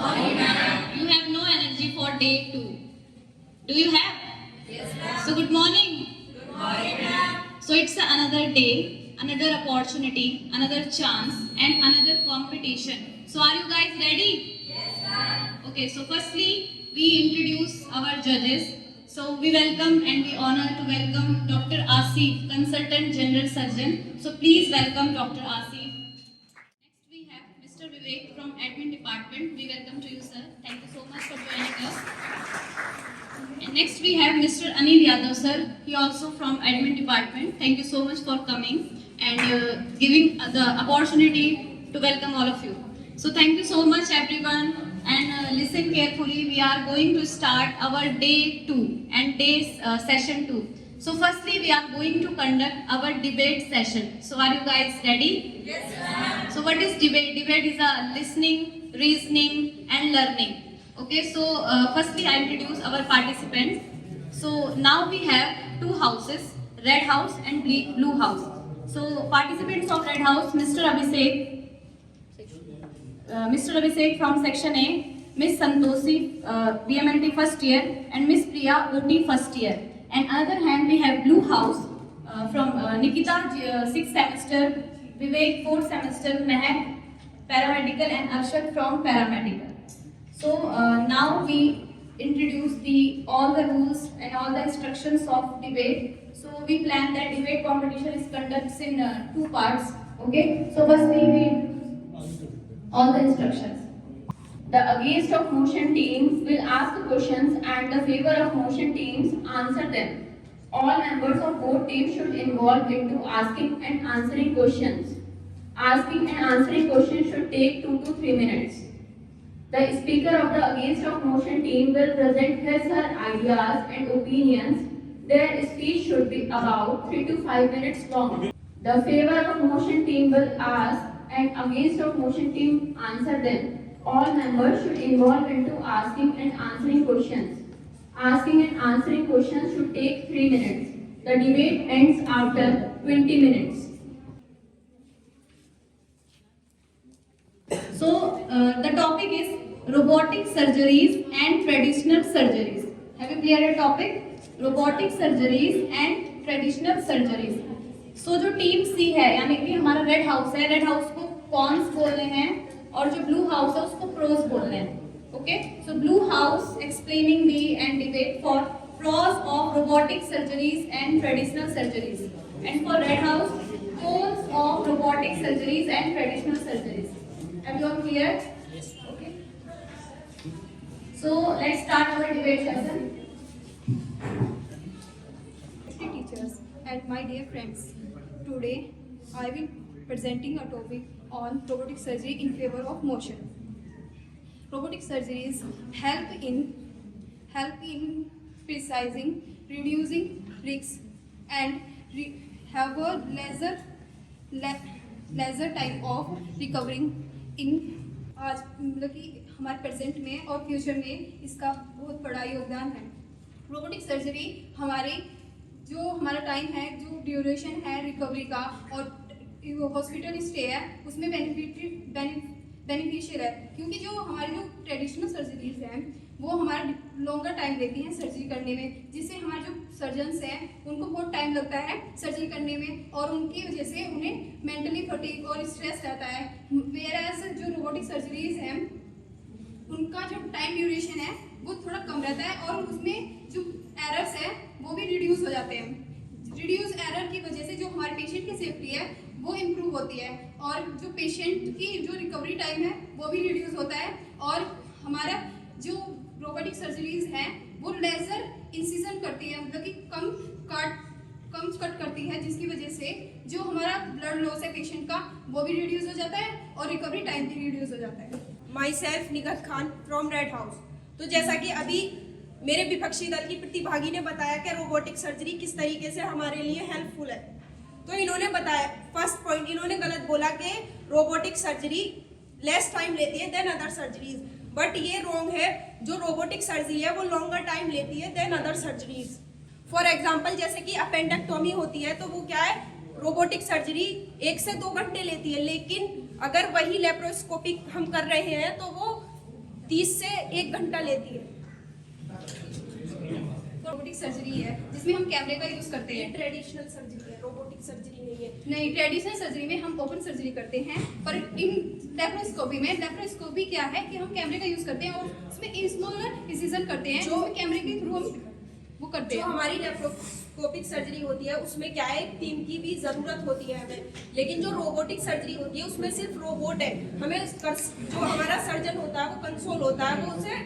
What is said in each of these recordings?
You have no energy for day 2. Do you have? Yes, ma'am. So good morning. Good morning, ma'am. So it's another day, another opportunity, another chance and another competition. So are you guys ready? Yes, ma'am. Okay, so firstly we introduce our judges. So we welcome and we honor to welcome Dr. Asif, Consultant General Surgeon. So please welcome Dr. Asif. Next we have Mr. Vivek from Admin Department. We welcome to you, sir. Thank you so much for joining us. And next we have Mr. Anil Yadav, sir. He also from Admin Department. Thank you so much for coming and giving the opportunity to welcome all of you. So thank you so much, everyone. And listen carefully. We are going to start our day 2 and day session 2. So firstly, we are going to conduct our debate session. So are you guys ready? Yes, ma'am. So what is debate? Debate is a listening, reasoning and learning. Okay, so firstly I introduce our participants. So now we have two houses, red house and blue house. So participants of red house, Mr. Abhishek from section A, Miss Santoshi, BMLT first year, and Miss Priya, OT first year. And other hand, we have blue house from Nikita, 6th semester, Vivek, 4th semester, Mehak, paramedical, and Arshad from paramedical. So now we introduce all the rules and all the instructions of debate. So we plan that debate competition is conducted in 2 parts. Okay. So firstly we all the instructions. The against of motion teams will ask the questions and the favor of motion teams answer them. All members of both teams should involve into asking and answering questions. Asking and answering questions should take 2 to 3 minutes. The speaker of the against of motion team will present his or her ideas and opinions. Their speech should be about 3 to 5 minutes long. The favor of motion team will ask and against of motion team answer them. All members should involve into asking and answering questions. Asking and answering questions should take 3 minutes. The debate ends after 20 minutes. So the topic is robotic surgeries and traditional surgeries. Have you cleared the topic? Robotic surgeries and traditional surgeries. So जो team सी है यानी कि हमारा red house है, red house को cons बोलने हैं और जो ब्लू हाउस है उसको प्रोस बोलने हैं. Okay, so blue house explaining the and debate for pros of robotic surgeries and traditional surgeries and for red house cons of robotic surgeries and traditional surgeries. Have you all clear? Yes. Okay. So let's start our debate session. Teachers and my dear friends, today I will presenting a topic on robotic surgery in favor of motion. Robotic surgeries help in precising, reducing risks and have a lesser time of recovering इन आज मतलब कि हमारे present में और future में इसका बहुत बड़ा योगदान है. रोबोटिक सर्जरी हमारा टाइम है, जो ड्यूरेशन है रिकवरी का और हॉस्पिटल स्टे है उसमें बेनिफिशियल है, क्योंकि जो हमारी जो ट्रेडिशनल सर्जरीज हैं वो हमारा लॉन्गर टाइम लेती हैं सर्जरी करने में, जिससे हमारे जो सर्जन्स हैं उनको बहुत टाइम लगता है सर्जरी करने में और उनकी वजह से उन्हें मेंटली फटीग और स्ट्रेस रहता है. वेयरएज जो रोबोटिक सर्जरीज हैं उनका जो टाइम ड्यूरेशन है वो थोड़ा कम रहता है और उसमें जो एरर्स है वो भी रिड्यूस हो जाते हैं. रिड्यूस एरर की वजह से जो हमारे पेशेंट की सेफ्टी है वो इम्प्रूव होती है और जो पेशेंट की जो रिकवरी टाइम है वो भी रिड्यूस होता है और हमारा जो रोबोटिक सर्जरीज हैं वो लेजर इंसिजन करती है, मतलब कि कम कट करती है, जिसकी वजह से जो हमारा ब्लड लॉस है पेशेंट का वो भी रिड्यूस हो जाता है और रिकवरी टाइम भी रिड्यूस हो जाता है. My self निगत Khan from red house. तो जैसा कि अभी मेरे विपक्षी दल की प्रतिभागी ने बताया कि रोबोटिक सर्जरी किस तरीके से हमारे लिए हेल्पफुल है, तो इन्होंने बताया फर्स्ट पॉइंट इन्होंने गलत बोला कि रोबोटिक सर्जरी लेस टाइम लेती है देन अदर सर्जरीज, बट ये रॉन्ग है. जो रोबोटिक सर्जरी है वो लॉन्गर टाइम लेती है than other surgeries. For example जैसे कि अपेंडेक्टोमी होती है तो वो क्या है, रोबोटिक सर्जरी 1 से 2 घंटे लेती है, लेकिन अगर वही लेप्रोस्कोपिक हम कर रहे हैं तो वो 30 से 1 घंटा लेती है। रोबोटिक सर्जरी है जिसमें हम कैमरे का यूज करते ये हैं। ट्रेडिशनल सर्जरी है, रोबोटिक सर्जरी नहीं है। नहीं, ट्रेडिशनल सर्जरी में हम ओपन सर्जरी करते हैं, पर इन लेप्रोस्कोपी क्या है कि हम कैमरे का यूज करते हैं और उसमें स्मॉलर इंसिजन करते हैं जो कैमरे के थ्रू हम वो करते जो हैं। हमारी लेप्रोस्कोपिक सर्जरी होती है उसमें क्या है, टीम की भी जरूरत होती है हमें, लेकिन जो रोबोटिक सर्जरी होती है उसमें सिर्फ रोबोट है। हमें जो हमारा सर्जन होता है वो कंसोल होता है, वो उसे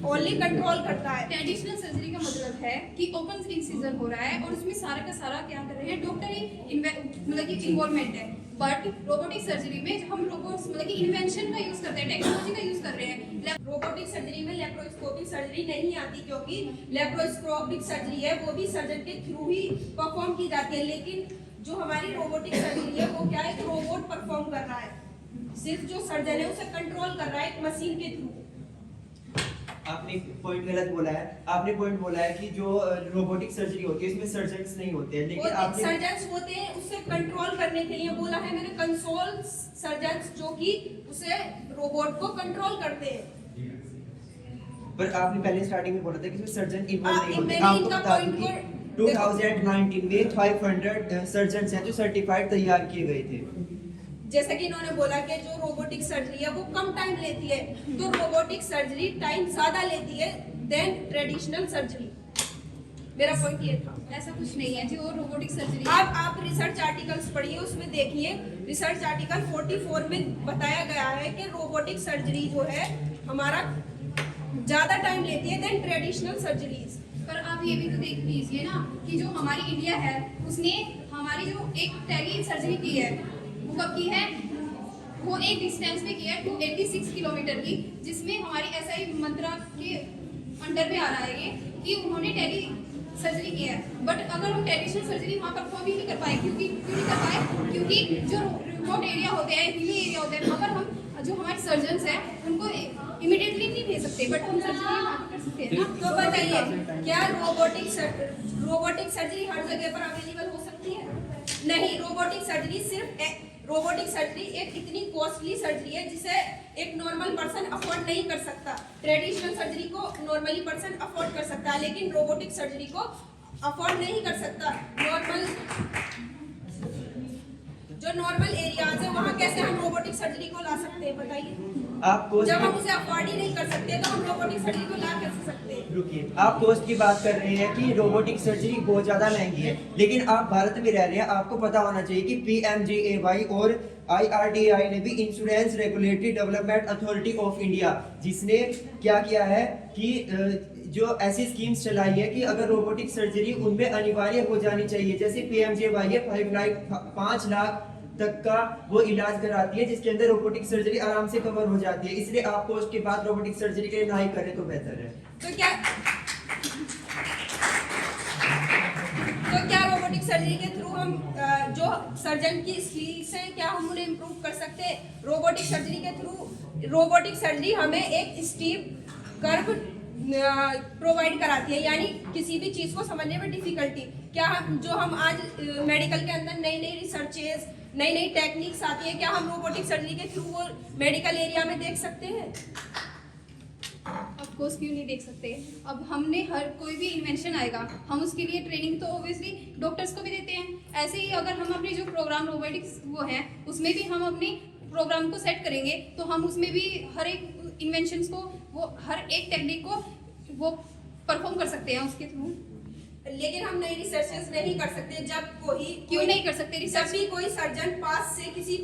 ओनली कंट्रोल करता है। ट्रेडिशनल सर्जरी का मतलब है कि ओपन इंसिजन हो रहा है और उसमें सारा का सारा क्या कर रहे हैं, डॉक्टर ही मतलब कि इन्वॉल्वमेंट है। बट रोबोटिक सर्जरी में हम रोबोट्स मतलब कि इन्वेंशन का यूज करते हैं, टेक्नोलॉजी का यूज कर रहे हैं। रोबोटिक सर्जरी में लेप्रोस्कोपिक सर्जरी नहीं आती, क्योंकि लेप्रोस्कोपिक सर्जरी है वो भी सर्जन के थ्रू ही परफॉर्म की जाती है, लेकिन जो हमारी रोबोटिक सर्जरी है वो क्या है, एक रोबोट परफॉर्म कर रहा है, सिर्फ जो सर्जन है उसे कंट्रोल कर रहा है एक मशीन के थ्रू। आपने पॉइंट गलत बोला है। आपने पॉइंट बोला है कि जो रोबोटिक सर्जरी होती है इसमें सर्जन्स नहीं होते हैं, लेकिन आपने सर्जन्स होते हैं उसे कंट्रोल करने के लिए बोला है मैंने, कंसोल सर्जन्स जो कि उसे रोबोट को कंट्रोल करते हैं। पर आपने पहले स्टार्टिंग में बोला था कि इसमें सर्जन इन्वॉल्व नहीं होते। मैंने आपको इनका बता दूं point कि 2019 में 500 सर्जन्स हैं जो सर्टिफाइड तैयार किए गए थे। जैसा कि इन्होंने बोला कि जो रोबोटिक सर्जरी है वो कम टाइम लेती है, तो रोबोटिक सर्जरी टाइम ज्यादा लेती है देन ट्रेडिशनल सर्जरी। मेरा पॉइंट ये था। ऐसा कुछ नहीं है जो रोबोटिक सर्जरी अब आप रिसर्च आर्टिकल्स पढ़िए, उसमें देखिए रिसर्च आर्टिकल 44 में बताया गया है कि रोबोटिक सर्जरी जो है हमारा ज्यादा टाइम लेती है देन ट्रेडिशनल सर्जरीज। पर आप ये भी तो देख लीजिए ना कि जो हमारी इंडिया है उसने हमारी जो एक टेली सर्जरी की है वो कब की है, वो एक डिस्टेंस पे की है 286 किलोमीटर की, जिसमें हमारी SI मंत्रा के अंडर में आ रहा है ये कि उन्होंने टेली सर्जरी की है। बट अगर हम ट्रेडिशनल सर्जरी वहाँ परफॉर्म ही नहीं कर पाए, क्यों नहीं कर पाए, क्योंकि जो रिमोट एरिया होते हैं, हिली एरिया होते हैं, वहाँ पर हम जो हमारे सर्जन्स हैं उनको इमीडिएटली नहीं भेज सकते, बट हम सर्जरी वहाँ पर कर सकते हैं ना। तो बताइए क्या रोबोटिक सर्जरी हर जगह पर अवेलेबल हो सकती है? नहीं, रोबोटिक सर्जरी एक इतनी कॉस्टली सर्जरी है जिसे एक नॉर्मल पर्सन अफोर्ड नहीं कर सकता। ट्रेडिशनल सर्जरी को नॉर्मली पर्सन अफोर्ड कर सकता है, लेकिन रोबोटिक सर्जरी को अफोर्ड नहीं कर सकता। जो नॉर्मल एरियाज है वहाँ कैसे हम रोबोटिक सर्जरी को ला सकते हैं, बताइए। आप कोस्ट जब हम उसे अफोर्ड ही नहीं कर सकते तो हम रोबोटिक सर्जरी को ला कैसे सकते हैं? रुकिए, आप कोस्ट की बात कर रहे हैं कि रोबोटिक सर्जरी बहुत ज्यादा महंगी है, लेकिन आप भारत में रह रहे हैं, आपको पता होना चाहिए कि PMJAY और IRDAI ने भी insurance regulatory development authority of India, जिसने क्या किया है कि जो ऐसी स्कीम्स चलाई है कि अगर रोबोटिक सर्जरी उनमें अनिवार्य हो जानी चाहिए, जैसे PMJAY है 5 लाख तक का वो इलाज कराती है, जिसके अंदर रोबोटिक सर्जरी आराम से कवर हो जाती है। इसलिए आप पोस्ट के बाद रोबोटिक सर्जरी के लिए ना ही करें तो बेहतर है। तो क्या रोबोटिक सर्जरी के थ्रू हम जो सर्जन की स्किल्स हैं क्या हम उन्हें इम्प्रूव कर सकते हैं? रोबोटिक सर्जरी के थ्रू रोबोटिक सर्जरी हमें एक स्टीप कर्व प्रोवाइड कराती है, यानी किसी भी चीज को समझने में डिफिकल्टी क्या हम आज मेडिकल के अंदर नई नई रिसर्चेस, नई नई टेक्निक्स आती है, क्या हम रोबोटिक सर्जरी के थ्रू वो मेडिकल एरिया में देख सकते हैं? ऑफ कोर्स क्यों नहीं देख सकते। अब हमने हर कोई भी इन्वेंशन आएगा, हम उसके लिए ट्रेनिंग तो ऑब्वियसली डॉक्टर्स को भी देते हैं। ऐसे ही अगर हम अपने जो प्रोग्राम रोबोटिक्स वो है उसमें भी हम अपने प्रोग्राम को सेट करेंगे तो हम उसमें भी हर एक इन्वेंशंस को, वो हर एक टेक्निक को वो परफॉर्म कर सकते हैं उसके थ्रू। लेकिन हम नई रिसर्चेस नहीं कर सकते। जब क्यों नहीं कर सकते रिसर्च? भी कोई सर्जन पास से किसी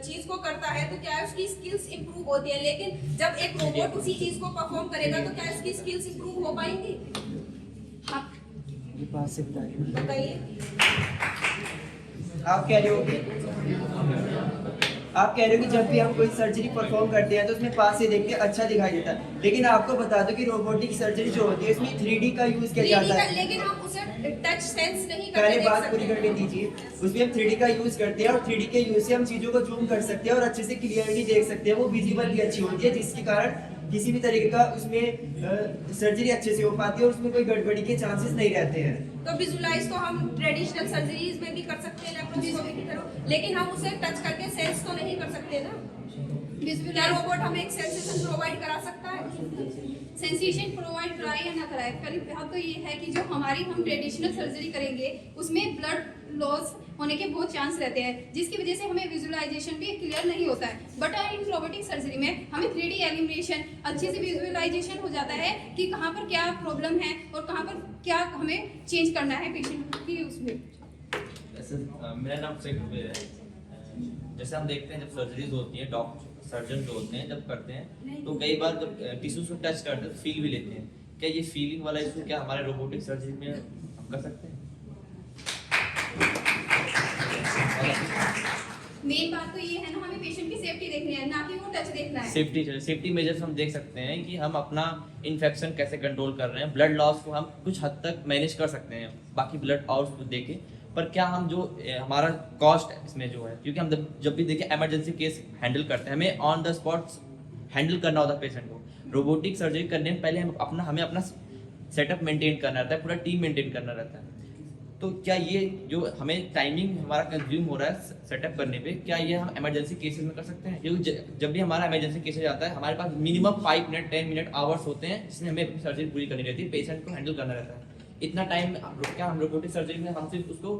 चीज को करता है तो क्या है उसकी स्किल्स इंप्रूव होती है, लेकिन जब एक रोबोट उसी चीज को परफॉर्म करेगा तो क्या उसकी स्किल्स इंप्रूव हो पाएंगी? हाँ, पास से बताइए। आप कह रहे हो कि जब भी हम कोई सर्जरी परफॉर्म करते हैं तो उसमें पास से देख के अच्छा दिखाई देता है, लेकिन आपको बता दो कि रोबोटिक सर्जरी जो होती है उसमें 3D का यूज किया जाता है। लेकिन हम उसे टच सेंस नहीं करते। पहले बात पूरी करने दीजिए। उसमें हम 3D का यूज करते हैं और 3D के यूज से हम चीजों को जूम कर सकते हैं और अच्छे से क्लियरिटी देख सकते हैं, वो विजिबल भी अच्छी होती है, जिसके कारण किसी भी तरीके का उसमें सर्जरी अच्छे से हो पाती है और उसमें कोई गड़बड़ी के चांसेस नहीं रहते हैं। तो विजुलाइज तो हम ट्रेडिशनल सर्जरीज में भी कर सकते हैं लेप्रोस्कोपी की तरह, लेकिन हम उसे टच करके सेंस तो नहीं कर सकते ना। क्या रोबोट हमें एक सेंसेशन प्रोवाइड करा सकता है? सेंसेशन प्रोवाइड कराए या ना कराए, पहली बात तो ये है कि जो हमारी हम ट्रेडिशनल सर्जरी करेंगे उसमें ब्लड लॉस होने के बहुत चांस रहते हैं, जिसकी वजह से हमें विजुअलाइजेशन भी क्लियर नहीं होता है। बट इन रोबोटिक सर्जरी में हमें 3D एलिमिनेशन अच्छे से विजुअलाइजेशन हो जाता है कि कहाँ पर क्या प्रॉब्लम है और कहाँ पर क्या हमें चेंज करना है पेशेंट की उसमें। वैसे मेरा नाम शेख जुबैर है। जैसे हम देखते हैं जब सर्जरीज होती हैं, डॉक्टर सर्जन जो होते हैं जब करते हैं तो कई बार जब टिश्यूज को टच करते हैं तो फील भी लेते हैं। क्या ये फीलिंग वाला इशू क्या हमारे रोबोटिक सर्जरी में हम कर सकते हैं? मेन बात तो ये है ना, हमें पेशेंट की सेफ्टी देखनी है, ना कि वो टच देखना है। सेफ्टी मेजर्स हम देख सकते हैं कि हम अपना इन्फेक्शन कैसे कंट्रोल कर रहे हैं, ब्लड लॉस को हम कुछ हद तक मैनेज कर सकते हैं बाकी ब्लड आउट को देके। पर क्या हम जो हमारा कॉस्ट इसमें जो है, क्योंकि हम जब भी देखिए इमरजेंसी केस हैंडल करते हैं हमें ऑन द स्पॉट हैंडल करना होता है पेशेंट को। रोबोटिक सर्जरी करने में पहले हमें अपना सेटअप मेंटेन करना रहता है, पूरा टीम मेंटेन करना रहता है। तो क्या ये जो हमें टाइमिंग हमारा कंज्यूम हो रहा है सेटअप करने पे, क्या ये हम इमरजेंसी केसेस में कर सकते हैं? क्योंकि जब भी हमारा इमरजेंसी केसेस आता है हमारे पास मिनिमम 5 मिनट 10 मिनट आवर्स होते हैं जिसमें हमें अपनी सर्जरी पूरी करनी रहती है, पेशेंट को हैंडल करना रहता है। इतना टाइम क्या हम रोबोटिक सर्जरी में हम सिर्फ उसको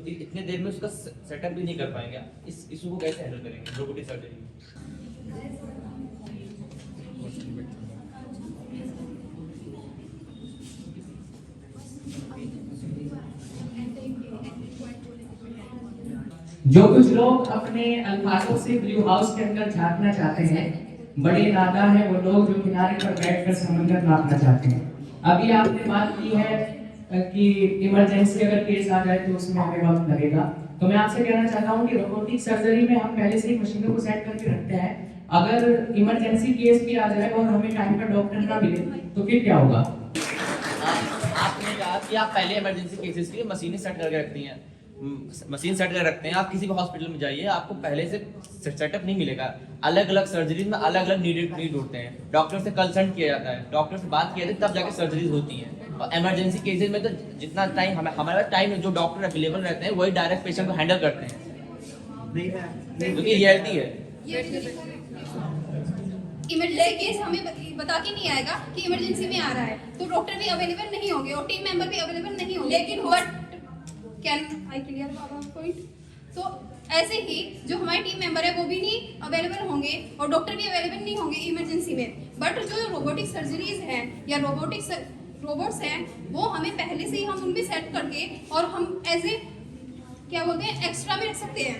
इतने देर में उसका सेटअप भी नहीं कर पाएंगे? इस इशू को कैसे हैंडल करेंगे रोबोटिक सर्जरी में? जो कुछ लोग अपने अल्फाजों से ब्लू हाउस के अंदर झांकना चाहते हैं, बड़े नादान हैं वो लोग जो किनारे पर बैठकर समंदर नापना चाहते हैं। अभी आपने बात की है कि इमरजेंसी अगर केस आ जाए तो उसमें हमें वक्त लगेगा, तो मैं आपसे कहना चाहता हूँ कि रोबोटिक सर्जरी में हम पहले से ही मशीनों को सेट करके रखते हैं। अगर इमरजेंसी केस भी आ जाए और हमें टाइम पर डॉक्टर ना मिले तो फिर क्या होगा? आपने कहा कि आप पहले इमरजेंसी केसेस के लिए मशीनें सेट करके रखती हैं, मशीन सेट कर रखते हैं। आप किसी भी हॉस्पिटल में जाइए आपको पहले से सेटअप नहीं मिलेगा। अलग अलग सर्जरीज में अलग अलग नीड होते हैं, डॉक्टर से कंसल्ट किया जाता है, डॉक्टर से बात किया जाता है तब जाके सर्जरीज होती हैं। और इमरजेंसी केसेस में तो जितना टाइम हमारा टाइम जो डॉक्टर अवेलेबल रहते हैं वही डायरेक्ट पेशेंट को हैंडल करते हैं, क्योंकि रियलिटी है। इमरजेंसी केस हमें बता के नहीं आएगा कि इमरजेंसी में आ रहा है, तो डॉक्टर भी अवेलेबल नहीं होंगे और टीम मेंबर भी अवेलेबल नहीं होंगे। लेकिन but can I clear point? तो ऐसे ही जो हमारे टीम मेंबर है वो भी नहीं अवेलेबल होंगे और डॉक्टर भी अवेलेबल नहीं होंगे इमरजेंसी में। बट जो रोबोटिक सर्जरीज हैं या रोबोट्स हैं वो हमें पहले से ही हम उनमें सेट करके और हम एज ए क्या बोलते हैं एक्स्ट्रा में रख सकते हैं,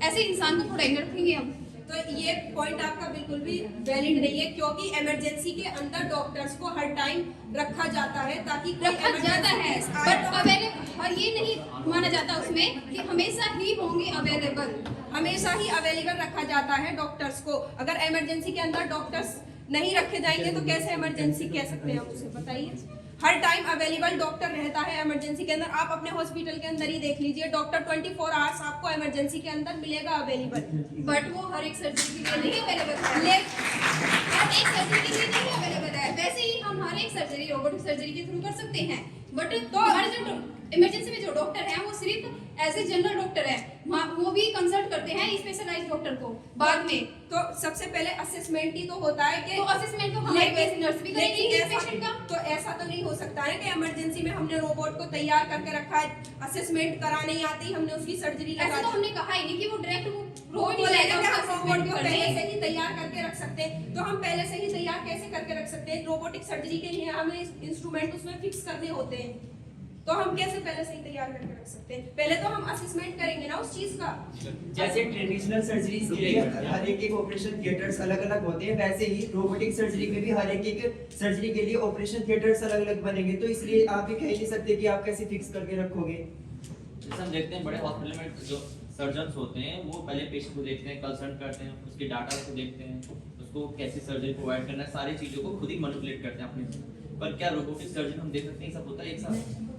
ऐसे इंसान को थोड़ा इनर रखेंगे हम। तो ये पॉइंट आपका बिल्कुल भी वैलिड नहीं है, क्योंकि इमरजेंसी के अंदर डॉक्टर्स को हर टाइम रखा जाता है ताकि रखा जाता है बट अवेलेबल, और ये नहीं माना जाता उसमें कि हमेशा ही होंगे अवेलेबल। हमेशा ही अवेलेबल रखा जाता है डॉक्टर्स को। अगर इमरजेंसी के अंदर डॉक्टर्स नहीं रखे जाएंगे तो कैसे इमरजेंसी कह सकते हैं आप उसे? बताइए। हर टाइम अवेलेबल डॉक्टर रहता है इमरजेंसी के अंदर। आप अपने हॉस्पिटल के अंदर ही देख लीजिए, डॉक्टर 24 आवर्स आपको इमरजेंसी के अंदर मिलेगा अवेलेबल। बट वो हर एक सर्जरी के लिए नहीं अवेलेबल है, हर एक सर्जरी के लिए नहीं अवेलेबल है। वैसे ही हम हर एक सर्जरी रोबोटिक सर्जरी के थ्रू कर सकते हैं। बट तो हमारे जो इमरजेंसी में जो डॉक्टर हैं वो सिर्फ एज ए जनरल डॉक्टर है, वो भी कंसल्ट करते हैं स्पेशलाइज्ड डॉक्टर को बाद में। तो सबसे पहले असेसमेंट ही तो होता है कि तो असेसमेंट तो हमारे वैसे नर्स भी करेगी इस पेशेंट का। तो ऐसा तो नहीं हो सकता है कि इमरजेंसी में हमने रोबोट को तैयार करके रखा है, असेसमेंट कराने ही आती हमने उसकी सर्जरी ऐसा लगा तो दी। हमने कहा ही नहीं कि वो डायरेक्ट वो बोलेगा कि हम रोबोट को पहले से ही तैयार करके रख सकते हैं। तो हम पहले से ही तैयार कैसे करके रख सकते हैं? रोबोटिक सर्जरी के लिए हमें इंस्ट्रूमेंट उसमें फिक्स करने होते हैं, तो हम कैसे पहले से ही तैयार करके रख सकते हैं? पहले तो हम असेसमेंट करेंगे ना उस चीज का। जैसे ट्रेडिशनल सर्जरीज के लिए हर एक ऑपरेशन थिएटर्स अलग अलग होते हैं, वैसे ही रोबोटिक सर्जरी में भी हर एक सर्जरी के लिए ऑपरेशन थिएटर्स अलग अलग बनेंगे। तो इसलिए आप ये कह नहीं सकते कि आप कैसे फिक्स करके रखोगे। जैसे हम देखते हैं बड़े हॉस्पिटल में जो सर्जन्स होते हैं वो पहले पेशेंट को देखते हैं, कंसल्ट करते हैं, उसके डाटा को देखते हैं, उसको कैसे सर्जरी प्रोवाइड करना है, सारी चीज़ों को खुद ही मैनिपुलेट करते हैं अपने। पर क्या रोबोटिक सर्जरी हम देख सकते हैं सब होता है एक साथ?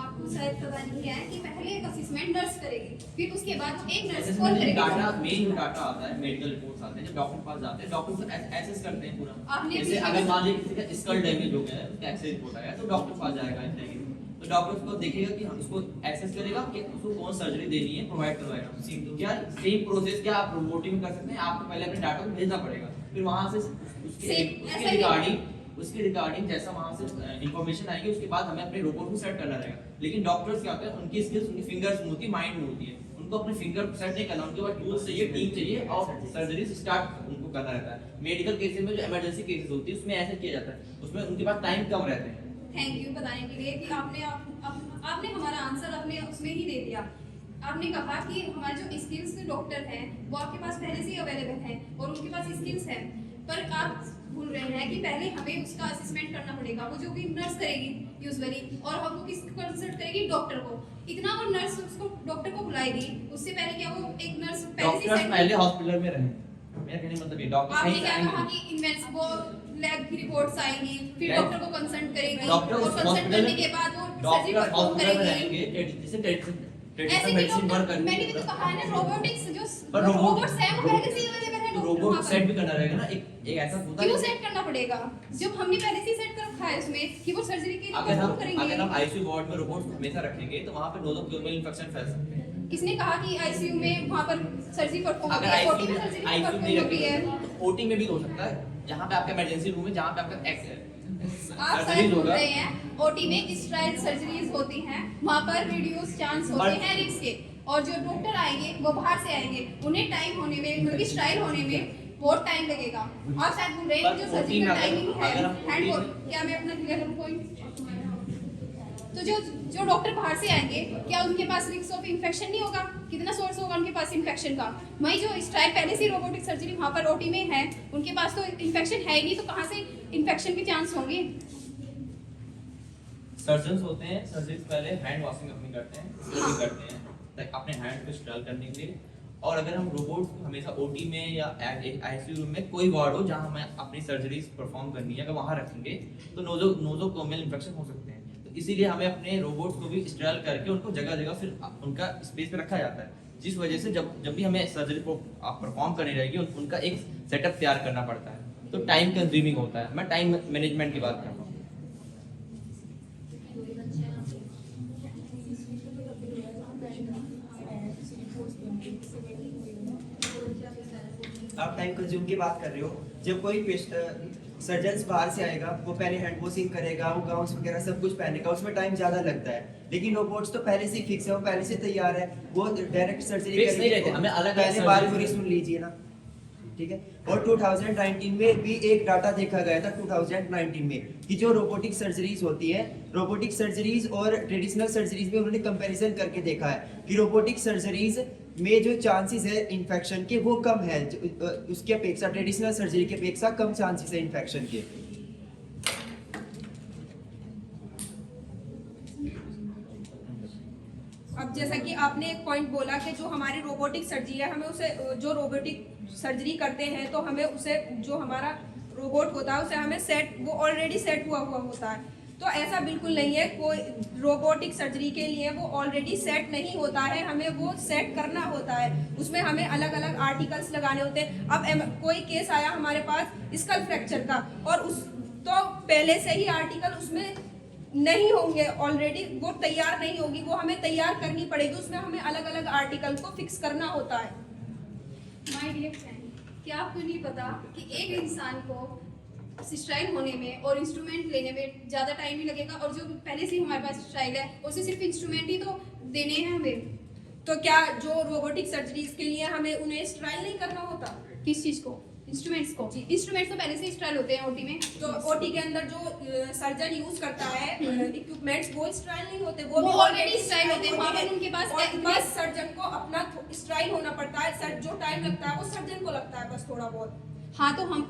आपको शायद पता नहीं है कि पहले एक असेसमेंट नर्स करेगी, फिर उसके बाद एक नर्स ऐसे कॉल में करेगी। डाटा मेन जो डाटा आता है, मेडिकल रिपोर्ट्स आते हैं, जब डॉक्टर के पास जाते हैं डॉक्टर एसेस करते हैं पूरा। आपने जैसे भी- अगर मान लीजिए किसी का स्कल डैमेज हो गया है, उसका एक्सरे रिपोर्ट आया तो डॉक्टर के पास जाएगा, तो डॉक्टर उसको देखेगा कि उसको एसेस करेगा कि उसको कौन सर्जरी देनी है, प्रोवाइड करवाएगा। क्या सेम प्रोसेस क्या आप रोबोटिक में कर सकते हैं, आपको पहले अपने डाटा को भेजना पड़ेगा, फिर वहां से उसके रिगार्डिंग जैसा वहां से इंफॉर्मेशन आएगी उसके बाद हमें अपने रोबोट को सेट करना रहेगा। लेकिन डॉक्टर्स क्या होते हैं, उनकी स्किल्स उनकी फिंगर्स में होती है, माइंड में होती है, उनको अपने फिंगर को सेट नहीं करना, उनके पास टूल्स चाहिए, टीम चाहिए और सर्जरी स्टार्ट उनको करना रहता है। मेडिकल केसेस में जो इमरजेंसी केसेस होती है उसमें ऐसा किया जाता है, उसमें उनके पास टाइम कम रहते हैं। थैंक यू बताने के लिए कि आपने हमारा आंसर अपने उसमें ही दे दिया। आपने कहा कि हमारे जो स्किल्स डॉक्टर हैं वो आपके पास पहले से ही अवेलेबल हैं और उनके पास स्किल्स हैं, पर आप भूल रहे हैं कि पहले हमें उसका असेसमेंट करना पड़ेगा। वो जो भी नर्स करेगी यूजुअली, और हम वो किसको कंसल्ट करेगी, डॉक्टर को। इतना वो नर्स उसको डॉक्टर को बुलाएगी, उससे पहले क्या वो एक नर्स पहले हॉस्पिटल में रहे, मेरा कहने का मतलब ये डॉक्टर आपने क्या कहा कि इन्वेस्ट वो लैब की रिपोर्ट्स आएंगी, फिर डॉक्टर को कंसल्ट करेगी डॉक्टर और कंसल्ट करने के बाद वो सर्जरी डॉक्टर परफॉर्म हॉस्पिटल में करेगी। रहेंगे जैसे ट्रेडिशनल ऐसे मेडिसिन भी वर्क डॉक्टर, मैंने भी करनी तो कहा है ना, रोबोटिक्स जो पर रोबोट्स हैं वो पहले से ही अवेलेबल है। रोबोट सेट भी करना रहेगा ना, एक ऐसा होता क्यों है सेट करना पड़ेगा जब हमने पहले से ही सेट कर रखा है उसमें कि वो सर्जरी के लिए अगर परफॉर्म हम करेंगे। आईसीयू वार्ड में रोबोट हमेशा रखेंगे तो वहां पे नोजोकोमियल इन्फेक्शन फैल सकते हैं। किसने कहा कि आईसीयू में वहां पर सर्जरी परफॉर्म अगर होती है, आईसीयू ओटी में सर्जरी नहीं परफॉर्म होती है। रखेंगे तो ओटी में भी हो सकता है, जहां पे आपका इमरजेंसी रूम है, जहां पे आपका आप शायद भूल रहे हैं ओटी में स्ट्राइल सर्जरीज होती हैं, वहां पर रिड्यूस चांस होते हैं रिस्क के, और जो डॉक्टर आएंगे वो बाहर से आएंगे, उन्हें टाइम होने में, उनकी स्ट्राइल होने में बहुत टाइम लगेगा। आप शायद भूल रहे हैं कि जो सर्जरी का टाइमिंग है हैंड, क्या मैं अपना क्लियर करूं पॉइंट? तो जो डॉक्टर बाहर से आएंगे, क्या उनके पास रिस्क ऑफ इन्फेक्शन नहीं होगा? कितना सोर्स होगा उनके पास इन्फेक्शन का? वहीं जो स्ट्राइल पहले से रोबोटिक सर्जरी वहां पर ओटी में है, उनके पास तो इन्फेक्शन है ही नहीं, तो कहां से इन्फेक्शन के चांस होंगे? सर्जन्स होते हैं, सर्जरी से पहले हैंड वॉशिंग अपनी करते हैं, स्क्रबिंग करते हैं ताकि अपने हैंड को स्टरल करने के लिए। और अगर हम रोबोट हमेशा ओटी में या आईसीयू रूम में कोई वार्ड हो जहां हमें अपनी सर्जरीज परफॉर्म करनी है, अगर वहां रखेंगे तो नोजोकोमियल इन्फेक्शन हो सकते हैं। तो इसीलिए हमें अपने रोबोट्स को भी स्टरल करके उनको जगह जगह फिर उनका स्पेस पे रखा जाता है, जिस वजह से जब भी हमें सर्जरी परफॉर्म करनी रहेगी उनका एक सेटअप तैयार करना पड़ता है, तो टाइम कंज्यूमिंग होता है। मैं टाइम मैनेजमेंट की बात कर रहा हूँ। आप टाइम कंज्यूम की बात कर रहे हो, जब कोई सर्जन बाहर से आएगा वो पहले हैंड वॉशिंग करेगा, वो गाउन्स वगैरह सब कुछ पहनेगा, उसमें टाइम ज्यादा लगता है। लेकिन रोबोट्स तो पहले से ही फिक्स है, वो पहले से तैयार है, वो डायरेक्ट सर्जरी फिक्स नहीं रहते, हमें अलग पहले बात पूरी सुन लीजिए ना, ठीक है। और 2019 में भी एक डाटा देखा गया था 2019 में कि जो रोबोटिक सर्जरीज होती है, रोबोटिक सर्जरीज और ट्रेडिशनल सर्जरीज में उन्होंने कंपैरिजन करके देखा है कि रोबोटिक सर्जरीज में जो चांसेस है इन्फेक्शन के वो कम है, उसकी अपेक्षा ट्रेडिशनल सर्जरी की अपेक्षा कम चांसेस है इन्फेक्शन के। अब जैसा कि आपने एक पॉइंट बोला कि जो हमारी रोबोटिक सर्जरी है, हमें उसे जो रोबोटिक सर्जरी करते हैं तो हमें उसे जो हमारा रोबोट होता है उसे हमें सेट, वो ऑलरेडी सेट हुआ होता है। तो ऐसा बिल्कुल नहीं है, कोई रोबोटिक सर्जरी के लिए वो ऑलरेडी सेट नहीं होता है, हमें वो सेट करना होता है, उसमें हमें अलग अलग आर्टिकल्स लगाने होते हैं। अब कोई केस आया हमारे पास स्कल फ्रैक्चर का, और उस तो पहले से ही आर्टिकल उसमें नहीं होंगे, ऑलरेडी वो तैयार नहीं होगी, वो हमें तैयार करनी पड़ेगी, उसमें हमें अलग अलग आर्टिकल को फिक्स करना होता है। माय डियर फ्रेंड, क्या आपको नहीं पता कि एक इंसान को स्ट्राइल होने में और इंस्ट्रूमेंट लेने में ज़्यादा टाइम नहीं लगेगा, और जो पहले से ही हमारे पास स्ट्राइल है उसे सिर्फ इंस्ट्रूमेंट ही तो देने हैं हमें। तो क्या जो रोबोटिक सर्जरीज के लिए हमें उन्हें स्ट्राइल नहीं करना होता? किस चीज़ को? इंस्ट्रूमेंट्स को। इंस्ट्रूमेंट्स तो पहले से स्ट्राइल होते हैं ओटी में। तो ओटी के अंदर जो सर्जन यूज करता है इक्विपमेंट्स, वो स्ट्राइल नहीं होते, वो भी ऑलरेडी स्ट्राइल होते हैं, वहाँ पर उनके पास और बस सर्जन को अपना स्ट्राइल होना पड़ता है। सर जो टाइम लगता है वो सर्जन को लगता है बस थोड़ा बहुत। हाँ, तो हम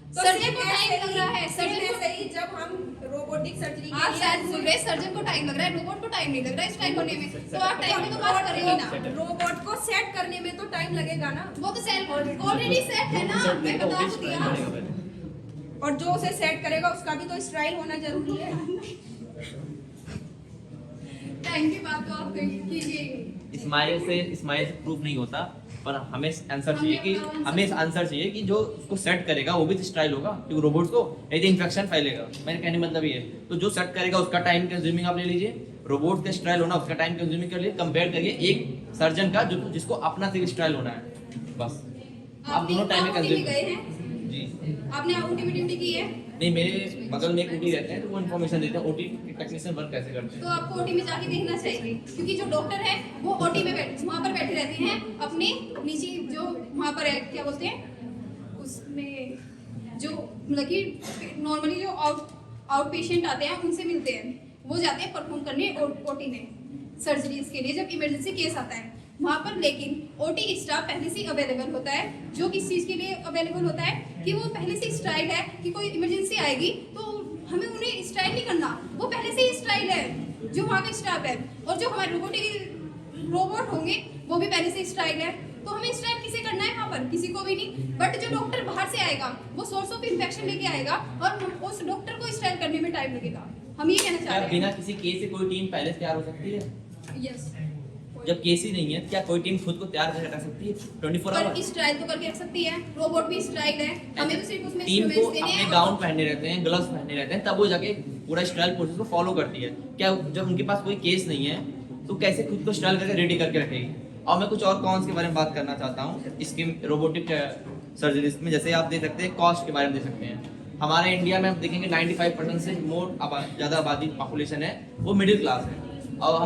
तो सर्जन को टाइम लग रहा है, सर्जन को सही। जब हम रोबोटिक सर्जरी आप शायद भूल रहे, सर्जन को टाइम लग रहा है, रोबोट को टाइम नहीं लग रहा है स्ट्राइल होने में। तो आप टाइम की तो बात कर रहे हो ना, रोबोट को सेट करने में तो टाइम लगेगा ना, वो तो सेट ऑलरेडी सेट है ना, मैं बता तो दिया। और जो उसे सेट करेगा उसका भी तो स्ट्राइल होना जरूरी है। टाइम की बात तो आप कीजिए। स्माइल से प्रूफ नहीं होता, पर हमें आंसर चाहिए कि जो उसको सेट करेगा वो भी तो स्टाइल होगा, क्योंकि रोबोट्स को यदि इन्फेक्शन फैलेगा, मेरे कहने मतलब ये है। तो जो सेट करेगा उसका टाइम कंज्यूमिंग आप ले लीजिए, रोबोट का स्टाइल होना उसका टाइम कंज्यूमिंग कर लिए कंपेयर करिए एक सर्जन का जो जिसको अपना से स्टाइल होना है बस। आप दोनों टाइम में OT में कंज्यूम गए हैं? जी आपने OT में ड्यूटी की है? नहीं, मेरे बगल में एक ओटी रहते हैं तो वो इन्फॉर्मेशन देते हैं ओटी टेक्नीशियन वर्क कैसे करते हैं। तो आपको OT में जाके देखना चाहिए, क्योंकि जो डॉक्टर है वो OT में वहाँ पर बैठे रहते हैं अपने नीचे जो वहाँ पर है क्या बोलते हैं उसमें, जो मतलब कि नॉर्मली जो आउट पेशेंट आते हैं उनसे मिलते हैं, वो जाते हैं परफॉर्म करने OT में सर्जरीज के लिए जब इमरजेंसी केस आता है वहाँ पर। लेकिन OT स्टाफ पहले से अवेलेबल होता है, जो किस चीज़ के लिए अवेलेबल होता है कि वो पहले से स्टाइल है कि कोई इमरजेंसी आएगी तो हमें उन्हें स्टाइल नहीं करना, वो पहले से ही स्टाइल है जो वहाँ का स्टाफ है। और जो हमारे रोबोट होंगे वो भी पहले से स्टाइल है, तो हमें स्टाइल किसे करना है वहाँ पर? किसी को भी नहीं। बट जो डॉक्टर बाहर से आएगा वो सोर्स ऑफ इन्फेक्शन लेके आएगा और उस डॉक्टर को स्टाइल करने में टाइम लगेगा। हम ये कहना चाह क्या रहे बिना हैं। किसी केस से कोई टीम पहले से तैयार हो सकती है? यस, जब केस ही नहीं है क्या कोई टीम खुद को तैयार करके रख सकती है 24 पर आवर? स्टाइल तो करके रख सकती है, रोबोट भी स्टाइल है, हमें तो सिर्फ उसमें टीम को इंस्ट्रूमेंट्स देने अपने हैं। गाउन पहनने रहते हैं, ग्लव्स पहनने रहते हैं, तब वो जाके पूरा स्टाइल प्रोसेस को फॉलो करती है। क्या जब उनके पास कोई केस नहीं है तो कैसे खुद को स्टाइल करके रेडी करके रखेगी? और मैं कुछ और कॉन्स के बारे में बात करना चाहता हूँ इसकी रोबोटिक सर्जरीज में। जैसे आप देख सकते हैं कॉस्ट के बारे में देख सकते हैं। हमारे इंडिया में आप देखेंगे 95% से मोर ज़्यादा आबादी पॉपुलेशन है वो मिडिल क्लास है। और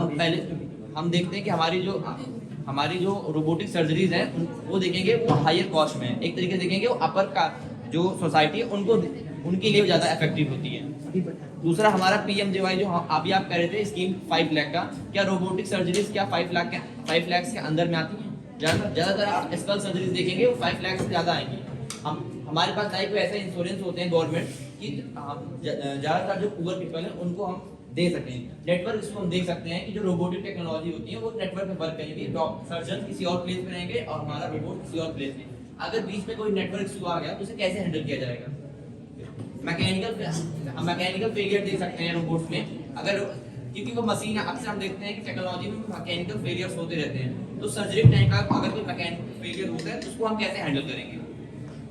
हम देखते हैं कि हमारी जो रोबोटिक सर्जरीज हैं वो देखेंगे वो हायर कॉस्ट में है। एक तरीके से देखेंगे वो अपर का जो सोसाइटी है उनके लिए ज़्यादा इफेक्टिव होती है। दूसरा हमारा PMJY जो अभी आप कह रहे थे स्कीम 5 लाख का, क्या रोबोटिक सर्जरीज क्या 5 लाख के अंदर में आती हैं? ज़्यादातर आप स्कल सर्जरीज देखेंगे वो 5 लाख से ज़्यादा आएंगी। हमारे पास लाइक ऐसे इंश्योरेंस होते हैं गवर्नमेंट कि ज़्यादातर जो पुअर पीपल हैं उनको हम दे सकें। नेटवर्क इसको हम देख सकते हैं कि जो रोबोटिक टेक्नोलॉजी होती है वो नेटवर्क में वर्क करेंगे। सर्जन किसी और प्लेस में रहेंगे और हमारा रोबोट किसी और प्लेस में। अगर बीच में कोई नेटवर्क इशू आ गया तो उसे कैसे हैंडल किया जाएगा? मैकेनिकल फेलियर देख सकते हैं रोबोट्स में, अगर क्योंकि वो मशीन है। अक्सर हम देखते हैं कि टेक्नोलॉजी में मैकेनिकल फेलियर्स होते रहते हैं, तो सर्जरी टाइम का अगर कोई मैकेनिकल फेलियर होता है तो उसको हम कैसे हैंडल करेंगे?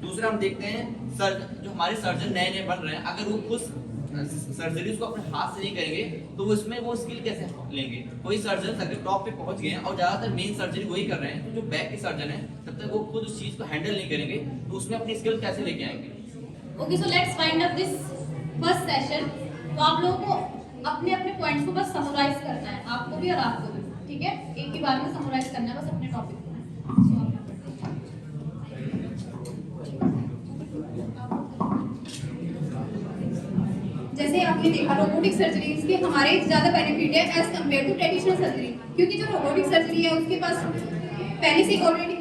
दूसरा हम देखते हैं जो हमारे सर्जन नए बन रहे हैं, अगर वो खुद सर्जरीज को अपने हाथ से नहीं करेंगे तो वो इसमें वो स्किल कैसे लेंगे? कोई सर्जन अगर टॉप पे पहुंच गए हैं और ज्यादातर मेन सर्जरी वही कर रहे हैं, तो जो बैक के सर्जन है तब तक वो खुद उस चीज को हैंडल नहीं करेंगे तो उसमें अपनी स्किल कैसे लेके आएंगे? Okay, so let's find up this first session. तो आप लोगों को अपने अपने पॉइंट्स को बस समराइज करना है, आपको भी और आपको भी, ठीक है? एक ही बार में समराइज करना है बस अपने टॉपिक को। जैसे आपने देखा रोबोटिक सर्जरीज के हमारे ज़्यादा बेनिफिट है as compare to traditional surgery, क्योंकि जो रोबोटिक सर्जरी है उसके पास पहले से ऑलरेडी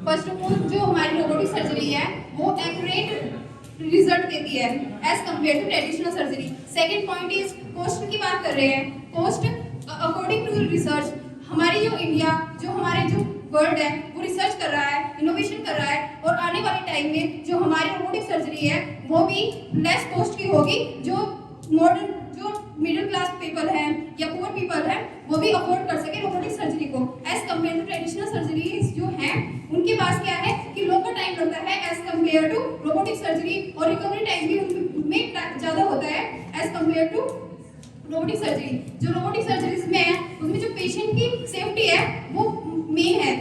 फर्स्ट ऑफ ऑल जो हमारी रोबोटिक सर्जरी है वो एक्यूरेट रिजल्ट देती है as compare to traditional surgery. Second point is cost की बात कर रहे हैं। कॉस्ट अकॉर्डिंग टू रिसर्च हमारी जो इंडिया जो हमारे जो वर्ल्ड है वो रिसर्च कर रहा है, इनोवेशन कर रहा है, और आने वाले टाइम में जो हमारी रोबोटिक सर्जरी है वो भी लेस कॉस्ट की होगी। जो मॉडर्न जो मिडिल क्लास पीपल हैं या पुअर पीपल हैं वो भी अफोर्ड कर सके रोबोटिक सर्जरी को as compare to traditional surgeries जो हैं उनके पास क्या है कि लोकल टाइम लगता है as compare to robotic surgery, और रिकवरी टाइम भी उनमें ज़्यादा होता है as compare to robotic surgery. जो रोबोटिक सर्जरीज में है उसमें जो पेशेंट की सेफ्टी है वो मेन है।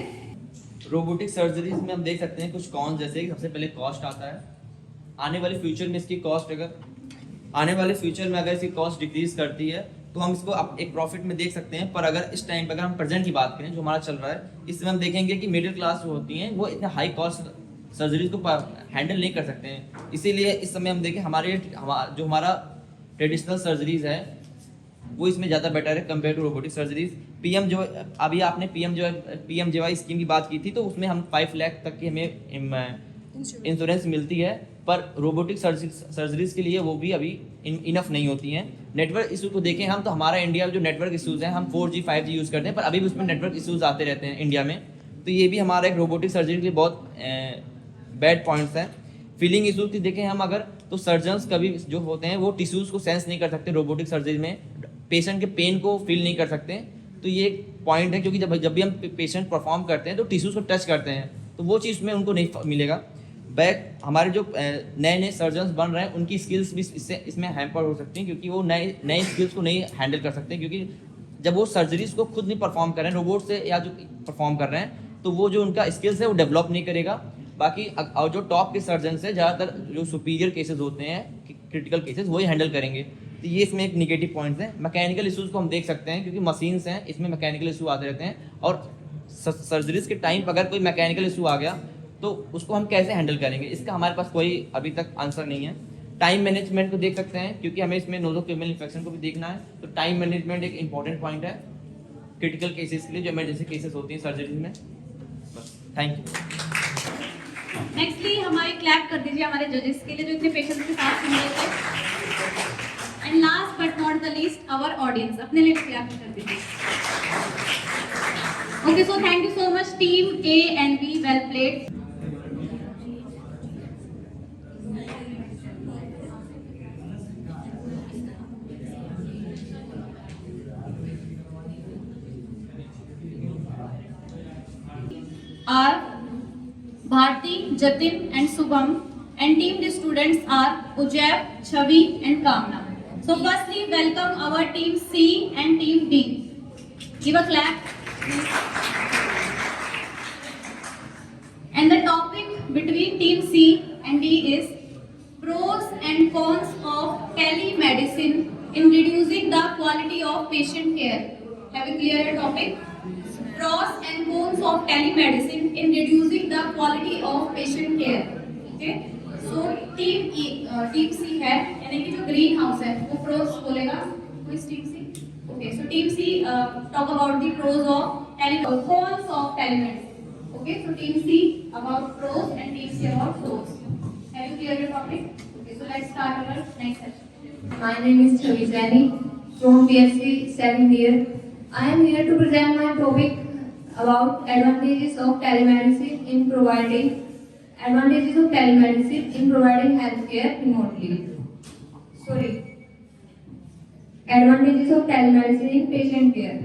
रोबोटिक सर्जरीज में हम देख सकते हैं कुछ कॉन्स, जैसे कि सबसे पहले कॉस्ट आता है। आने वाले फ्यूचर में इसकी कॉस्ट अगर इसकी कॉस्ट डिक्रीज करती है तो हम इसको एक प्रॉफिट में देख सकते हैं। पर अगर इस टाइम पर अगर हम प्रेजेंट की बात करें जो हमारा चल रहा है, इसमें हम देखेंगे कि मिडिल क्लास जो होती हैं वो इतने हाई कॉस्ट सर्जरीज को हैंडल नहीं कर सकते हैं। इसीलिए इस समय हम देखें जो हमारा ट्रेडिशनल सर्जरीज है वो इसमें ज़्यादा बेटर है कंपेयर टू रोबोटिक सर्जरीज। अभी आपने PMJY स्कीम की बात की थी, तो उसमें हम 5 लाख तक की हमें इंश्योरेंस मिलती है, पर रोबोटिक सर्जरीज के लिए वो भी अभी इनफ नहीं होती हैं। नेटवर्क इशू को देखें हम तो हमारा इंडिया में जो नेटवर्क इशूज़ हैं, हम 4G 5G यूज़ करते हैं, पर अभी भी उसमें नेटवर्क इशूज़ आते रहते हैं इंडिया में। तो ये भी हमारा एक रोबोटिक सर्जरी के लिए बहुत बैड पॉइंट्स हैं। फीलिंग इशूज़ की देखें हम अगर, तो सर्जन्स कभी जो होते हैं वो टिश्यूज़ को सेंस नहीं कर सकते रोबोटिक सर्जरी में, पेशेंट के पेन को फील नहीं कर सकते। तो ये एक पॉइंट है, क्योंकि जब भी हम पेशेंट परफॉर्म करते हैं तो टिश्यूज़ को टच करते हैं, तो वो चीज़ में उनको नहीं मिलेगा। बैक हमारे जो नए नए सर्जन्स बन रहे हैं उनकी स्किल्स भी इसमें हैम्पर हो सकती हैं, क्योंकि वो नए नए स्किल्स को नहीं हैंडल कर सकते, क्योंकि जब वो सर्जरीज को खुद नहीं परफॉर्म कर रहे हैं रोबोट से या जो परफॉर्म कर रहे हैं, तो वो जो उनका स्किल्स है वो डेवलप नहीं करेगा। बाकी और जो टॉप के सर्जन्स हैं ज़्यादातर जो सुपीरियर केसेस होते हैं, क्रिटिकल केसेस, वही हैंडल करेंगे। तो ये इसमें एक निगेटिव पॉइंट्स हैं। मैकेनिकल इशूज़ को हम देख सकते हैं, क्योंकि मशीन्स हैं, इसमें मैकेनिकल इशू आते रहते हैं, और सर्जरीज के टाइम पर अगर कोई मैकेनिकल इशू आ गया तो उसको हम कैसे हैंडल करेंगे, इसका हमारे पास कोई अभी तक आंसर नहीं है। टाइम मैनेजमेंट को देख सकते हैं, क्योंकि हमें इसमें नोज़ोक्यूमेल इन्फेक्शन को भी देखना है, तो टाइम मैनेजमेंट एक इंपॉर्टेंट पॉइंट है क्रिटिकल केसेस के लिए, जो इमरजेंसी केसेस होती हैं सर्जरी में। बस, थैंक यू। नेक्स्टली हमारे क्लैप कर दीजिए हमारे जजेस के लिए जो इतने पेशेंस के साथ सुन रहे थे। And last but not the least our audience, अपने लिए क्लैप कर दीजिए। Okay, so thank you so much team A and B, well played. Are Bharti, Jatin and Subham, and team the students are Ujab, Chavi and Kamna. So firstly welcome our team C and team D. Give a clap. And the topic between team C and D is pros and cons of telemedicine in reducing the quality of patient care. Have you clear your topic? Pros and cons of telemedicine in reducing the quality of patient care. Okay, so team C है, यानी कि जो green house है वो pros बोलेगा। Who is team C? Okay, so team C talk about the pros of cons of telemedicine. Okay, so team C about pros and team C about cons. Have you cleared your topic? Okay, so let's start our next session. My name is Chavi Zaini from BSc second year. I am here to present my topic about advantages of telemedicine in providing healthcare remotely. Advantages of telemedicine in patient care.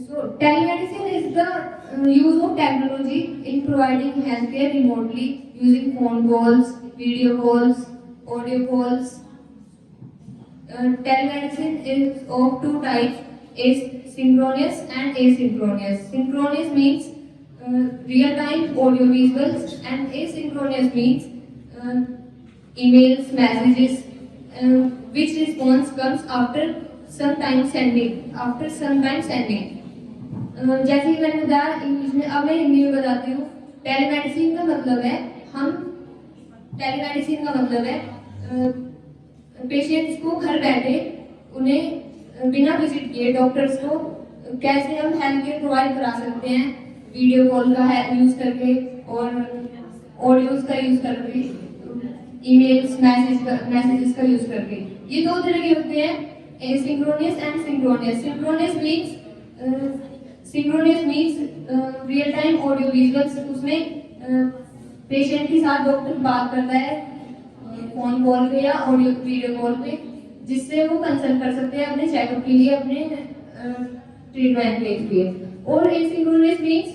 So telemedicine is the use of technology in providing healthcare remotely using phone calls, video calls, audio calls. Telemedicine is of two types: synchronous and asynchronous. Synchronous means real-time audio visuals, and asynchronous means emails, messages, which response comes after some time sending. जैसे कि मैंने बताया English में, अब मैं हिंदी में बताती हूँ। टेलीमेडिसिन का मतलब है पेशेंट्स को घर बैठे उन्हें बिना विजिट किए डॉक्टर्स को कैसे हम हेल्थ केयर प्रोवाइड करा सकते हैं, वीडियो कॉल का यूज करके और ऑडियोज का यूज करके, ईमेल्स, मैसेजेस का यूज करके। ये दो तरह के होते हैं, asynchronous and synchronous. Synchronous means real time audio visuals. उसमें पेशेंट के साथ डॉक्टर बात करता है फोन कॉल पे या ऑडियो वीडियो कॉल पे, जिससे वो कंसल्ट कर सकते हैं अपने चेकअप के लिए, अपने ट्रीटमेंट के लिए। और एसिंक्रोनस मीन्स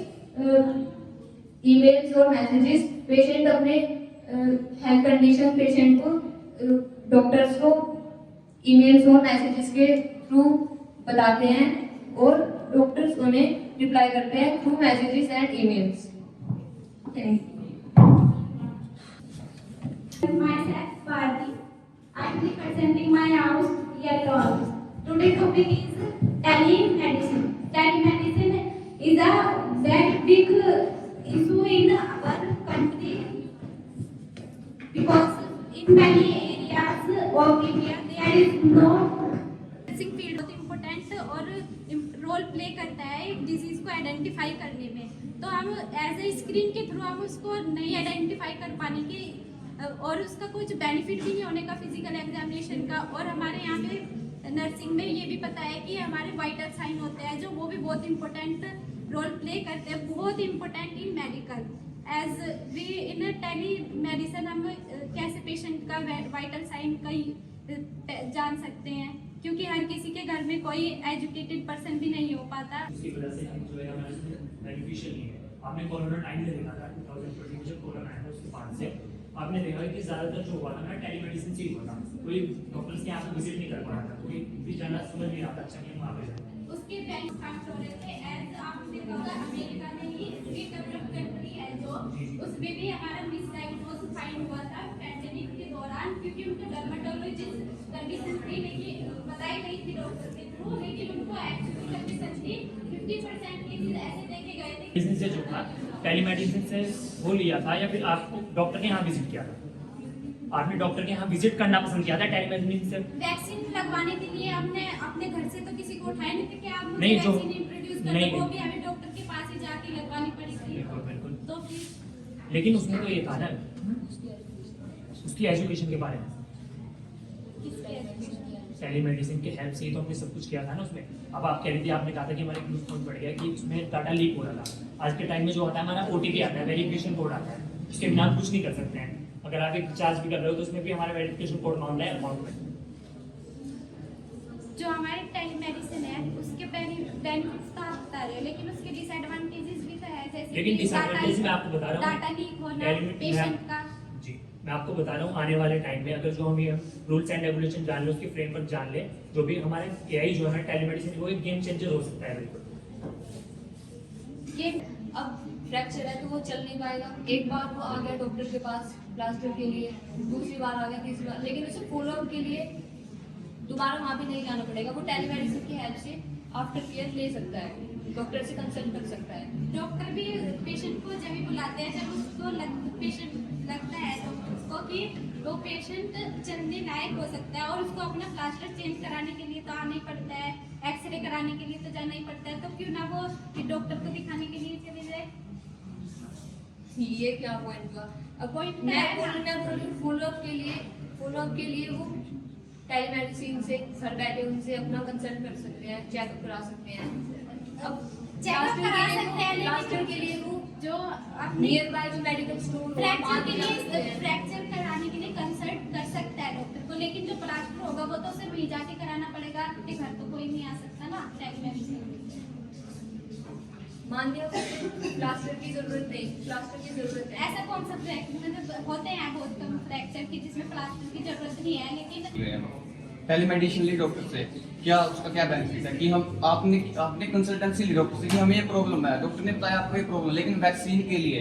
ईमेल्स और मैसेजेस। पेशेंट अपने हेल्थ कंडीशन पेशेंट को डॉक्टर्स को ईमेल्स और मैसेजेस के थ्रू बताते हैं और डॉक्टर्स उन्हें रिप्लाई करते हैं through messages and emails. Myself Bharti. I am representing my house Yellow House. Today's topic is telemedicine. Telemedicine is a very big issue in our country because in many areas of India there is no nursing field बहुत important और role play करता है एक disease को identify करने में। तो हम एज ए स्क्रीन के थ्रू हम उसको नहीं आइडेंटिफाई कर पाने की और उसका कुछ बेनिफिट भी नहीं होने का फिजिकल एग्जामिनेशन का। और हमारे यहाँ पे नर्सिंग में ये भी पता है कि हमारे वाइटल साइन होते हैं जो वो भी बहुत इम्पोर्टेंट रोल प्ले करते हैं, बहुत important in medical. As we in telemedicine हम कैसे पेशेंट का वाइटल साइन का जान सकते हैं, क्योंकि हर किसी के घर में कोई एजुकेटेड पर्सन भी नहीं हो पाता। उसकी वजह से हम जो है हमारे बेनिफिशियल नहीं है। आपने कोरोना टाइम में देखा था 2020 में जब कोरोना आया था उसके बाद से आपने देखा है कि ज़्यादातर जो हुआ था ना टेलीमेडिसिन से ही हुआ था, कोई डॉक्टर्स के यहाँ पे विजिट नहीं कर पा रहा था, कोई भी जाना समझ नहीं आता अच्छा कि हम वहाँ पे जाएं। उसके बेनिफिट्स हो रहे थे एज आपने देखा होगा अमेरिका में ही डेवलप्ड कंट्री है जो उसमें भी हमारा मिसडायग्नोज फाइंड हुआ था पैंडेमिक के दौरान, क्योंकि उनको डर्मेटोलॉजिस्ट कंडीशन थी लेकिन बताई गई थी डॉक्टर के थ्रू, लेकिन उनको एक्चुअली कंडीशन थी 50% केसेस ऐसे देखे गए थे। मेडिसिन से जो था टेलीमेडिसिन से वो लिया था या फिर आपको डॉक्टर के यहाँ विजिट किया था? आपने डॉक्टर के यहाँ विजिट करना पसंद किया था टेलीमेडिसिन से? वैक्सीन लगवाने के लिए हमने अपने घर से तो किसी को उठाया नहीं था कि आप मुझे नहीं, जो- वैक्सीन इंट्रोड्यूस कर नहीं। दो, वो भी हमें डॉक्टर के पास ही जाके लगवानी पड़ी थी। बिल्कुल बिल्कुल, तो फिर लेकिन उसमें तो ये था ना उसकी एजुकेशन के बारे में, टेलीमेडिसिन के हेल्प से ही तो हमने सब कुछ किया था ना उसमें। अब आप कह रही थी, आपने कहा था कि हमारे प्लस पॉइंट बढ़ गया कि उसमें डाटा लीक हो रहा था। आज के टाइम में जो होता है हमारा OTP आता है, वेरिफिकेशन कोड आता है, उसके बिना हम कुछ नहीं कर सकते हैं। अगर आप एक रिचार्ज भी कर रहे हो तो उसमें भी हमारा वेरिफिकेशन कोड मांग रहा है अकाउंट में। जो हमारे टेलीमेडिसिन है उसके बेनिफिट्स तो आप बता रहे हो, लेकिन उसके डिसएडवांटेजेस भी तो है, जैसे लेकिन disadvantages मैं आपको बता रहा हूँ। डाटा लीक होना Telemedicine पेशेंट का। जी, मैं आपको बता रहा हूँ आने वाले टाइम में अगर जो हम ये रूल्स एंड रेगुलेशन जान ले, उसके फ्रेमवर्क जान ले, जो भी हमारे AI जो है टेलीमेडिसिन वो एक गेम चेंजर हो सकता है बिल्कुल। ये अब फ्रैक्चर है तो वो चल नहीं पाएगा। एक बार वो आ गया डॉक्टर के पास प्लास्टर के लिए, दूसरी बार आ गया, तीसरी बार, लेकिन उसे फॉलो अप के लिए दोबारा वहाँ भी नहीं जाना पड़ेगा। वो टेलीमेडिसिन की हेल्प से आफ्टर केयर ले सकता है, डॉक्टर से कंसल्ट कर सकता है। डॉक्टर भी पेशेंट को जब भी बुलाते हैं, जब उसको पेशेंट लगता है तो उसको कि वो पेशेंट चलने लायक हो सकता है और उसको अपना प्लास्टर चेंज कराने के लिए तो आना ही पड़ता है, एक्सरे कराने के लिए तो जाना ही पड़ता है, तो क्यों ना वो डॉक्टर को दिखाने के लिए चले जाए। ये क्या पॉइंट हुआ? अब Point मैं है बोल ना। रही हूँ फॉलो अप के लिए वो टेलीमेडिसिन से घर बैठे उनसे अपना कंसल्ट कर सकते हैं, चेकअप करा सकते हैं। अब चेकअप करा सकते हैं, प्लास्टर के लिए वो जो अपने नियर बाय जो मेडिकल स्टोर फ्रैक्चर के लिए फ्रैक्चर कराने के लिए कंसल्ट कर सकता है डॉक्टर को, लेकिन जो प्लास्टर होगा वो तो उसे वहीं जाके कराना पड़ेगा, आपके घर तो कोई नहीं आ सकता ना टेलीमेडिसिन। मान लिया प्लास्टर की जरूरत नहीं, प्लास्टर की जरूरत है। ऐसा कौन सा फ्रैक्चर होते हैं बहुत कम फ्रैक्चर की जिसमें प्लास्टर की जरूरत नहीं है, लेकिन टेलीमेडिसिन ली डॉक्टर से, क्या उसका क्या बेनिफिट है कि हम आपने कंसल्टेंसी ली डॉक्टर से कि हमें ये प्रॉब्लम है, डॉक्टर ने बताया आपको ये प्रॉब्लम, लेकिन वैक्सीन के लिए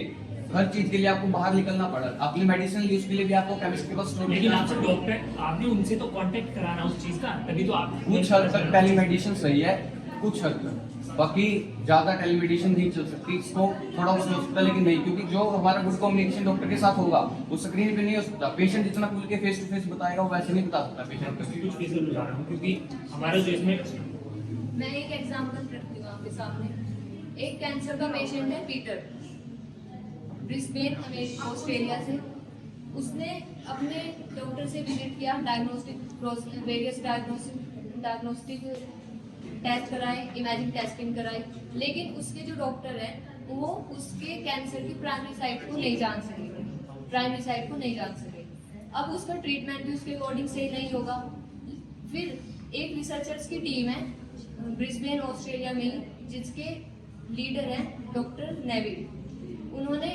हर चीज के लिए आपको बाहर निकलना पड़ा। आपने मेडिसिन ली उसके लिए भी आपको केमिस्ट के पास स्टोर लेकिन आपसे डॉक्टर आपने उनसे तो कांटेक्ट कराना उस चीज का, तभी तो आप कुछ हद तक टेलीमेडिसिन सही है, कुछ हद तक, बाकी ज्यादा टेलीमेडिसिन नहीं चल सकती, इसको थोड़ा उसमें हो सकता है लेकिन नहीं, क्योंकि जो हमारा गुड कम्युनिकेशन डॉक्टर के साथ होगा वो स्क्रीन पे नहीं हो सकता। पेशेंट जितना खुल के फेस टू फेस बताएगा वो वैसे नहीं बता सकता पेशेंट को। कुछ केसेस में जा रहा हूँ क्योंकि हमारा जो इसमें मैं एक एग्जांपल रखती हूँ आपके सामने। एक कैंसर का पेशेंट है पीटर, ब्रिस्बेन ऑस्ट्रेलिया से। उसने अपने डॉक्टर से विजिट किया, वेरियस डायग्नोस्टिक टेस्ट कराए, इमेजिंग टेस्टिंग कराई, लेकिन उसके जो डॉक्टर हैं वो उसके कैंसर की प्राइमरी साइट को नहीं जान सके। अब उसका ट्रीटमेंट भी उसके अकॉर्डिंग सही नहीं होगा। फिर एक रिसर्चर्स की टीम है ब्रिस्बेन ऑस्ट्रेलिया में ही, जिसके लीडर हैं डॉक्टर नेविल। उन्होंने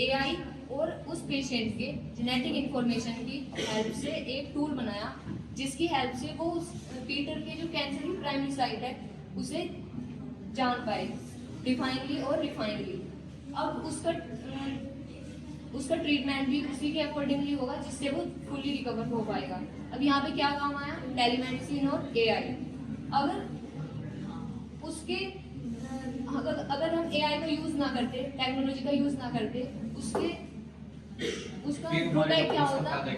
AI और उस पेशेंट के जेनेटिक इंफॉर्मेशन की हेल्प से एक टूल बनाया, जिसकी हेल्प से वो उस पीटर के जो कैंसर की प्राइमरी साइट है उसे जान पाए डिफाइनली और रिफाइनली। अब उसका ट्रीटमेंट भी उसी के अकॉर्डिंगली होगा, जिससे वो फुली रिकवर हो पाएगा। अब यहाँ पे क्या काम आया? टेलीमेडिसिन और AI। अगर हम AI का यूज ना करते, टेक्नोलॉजी का यूज ना करते, उसका ड्रॉबैक क्या होता? आप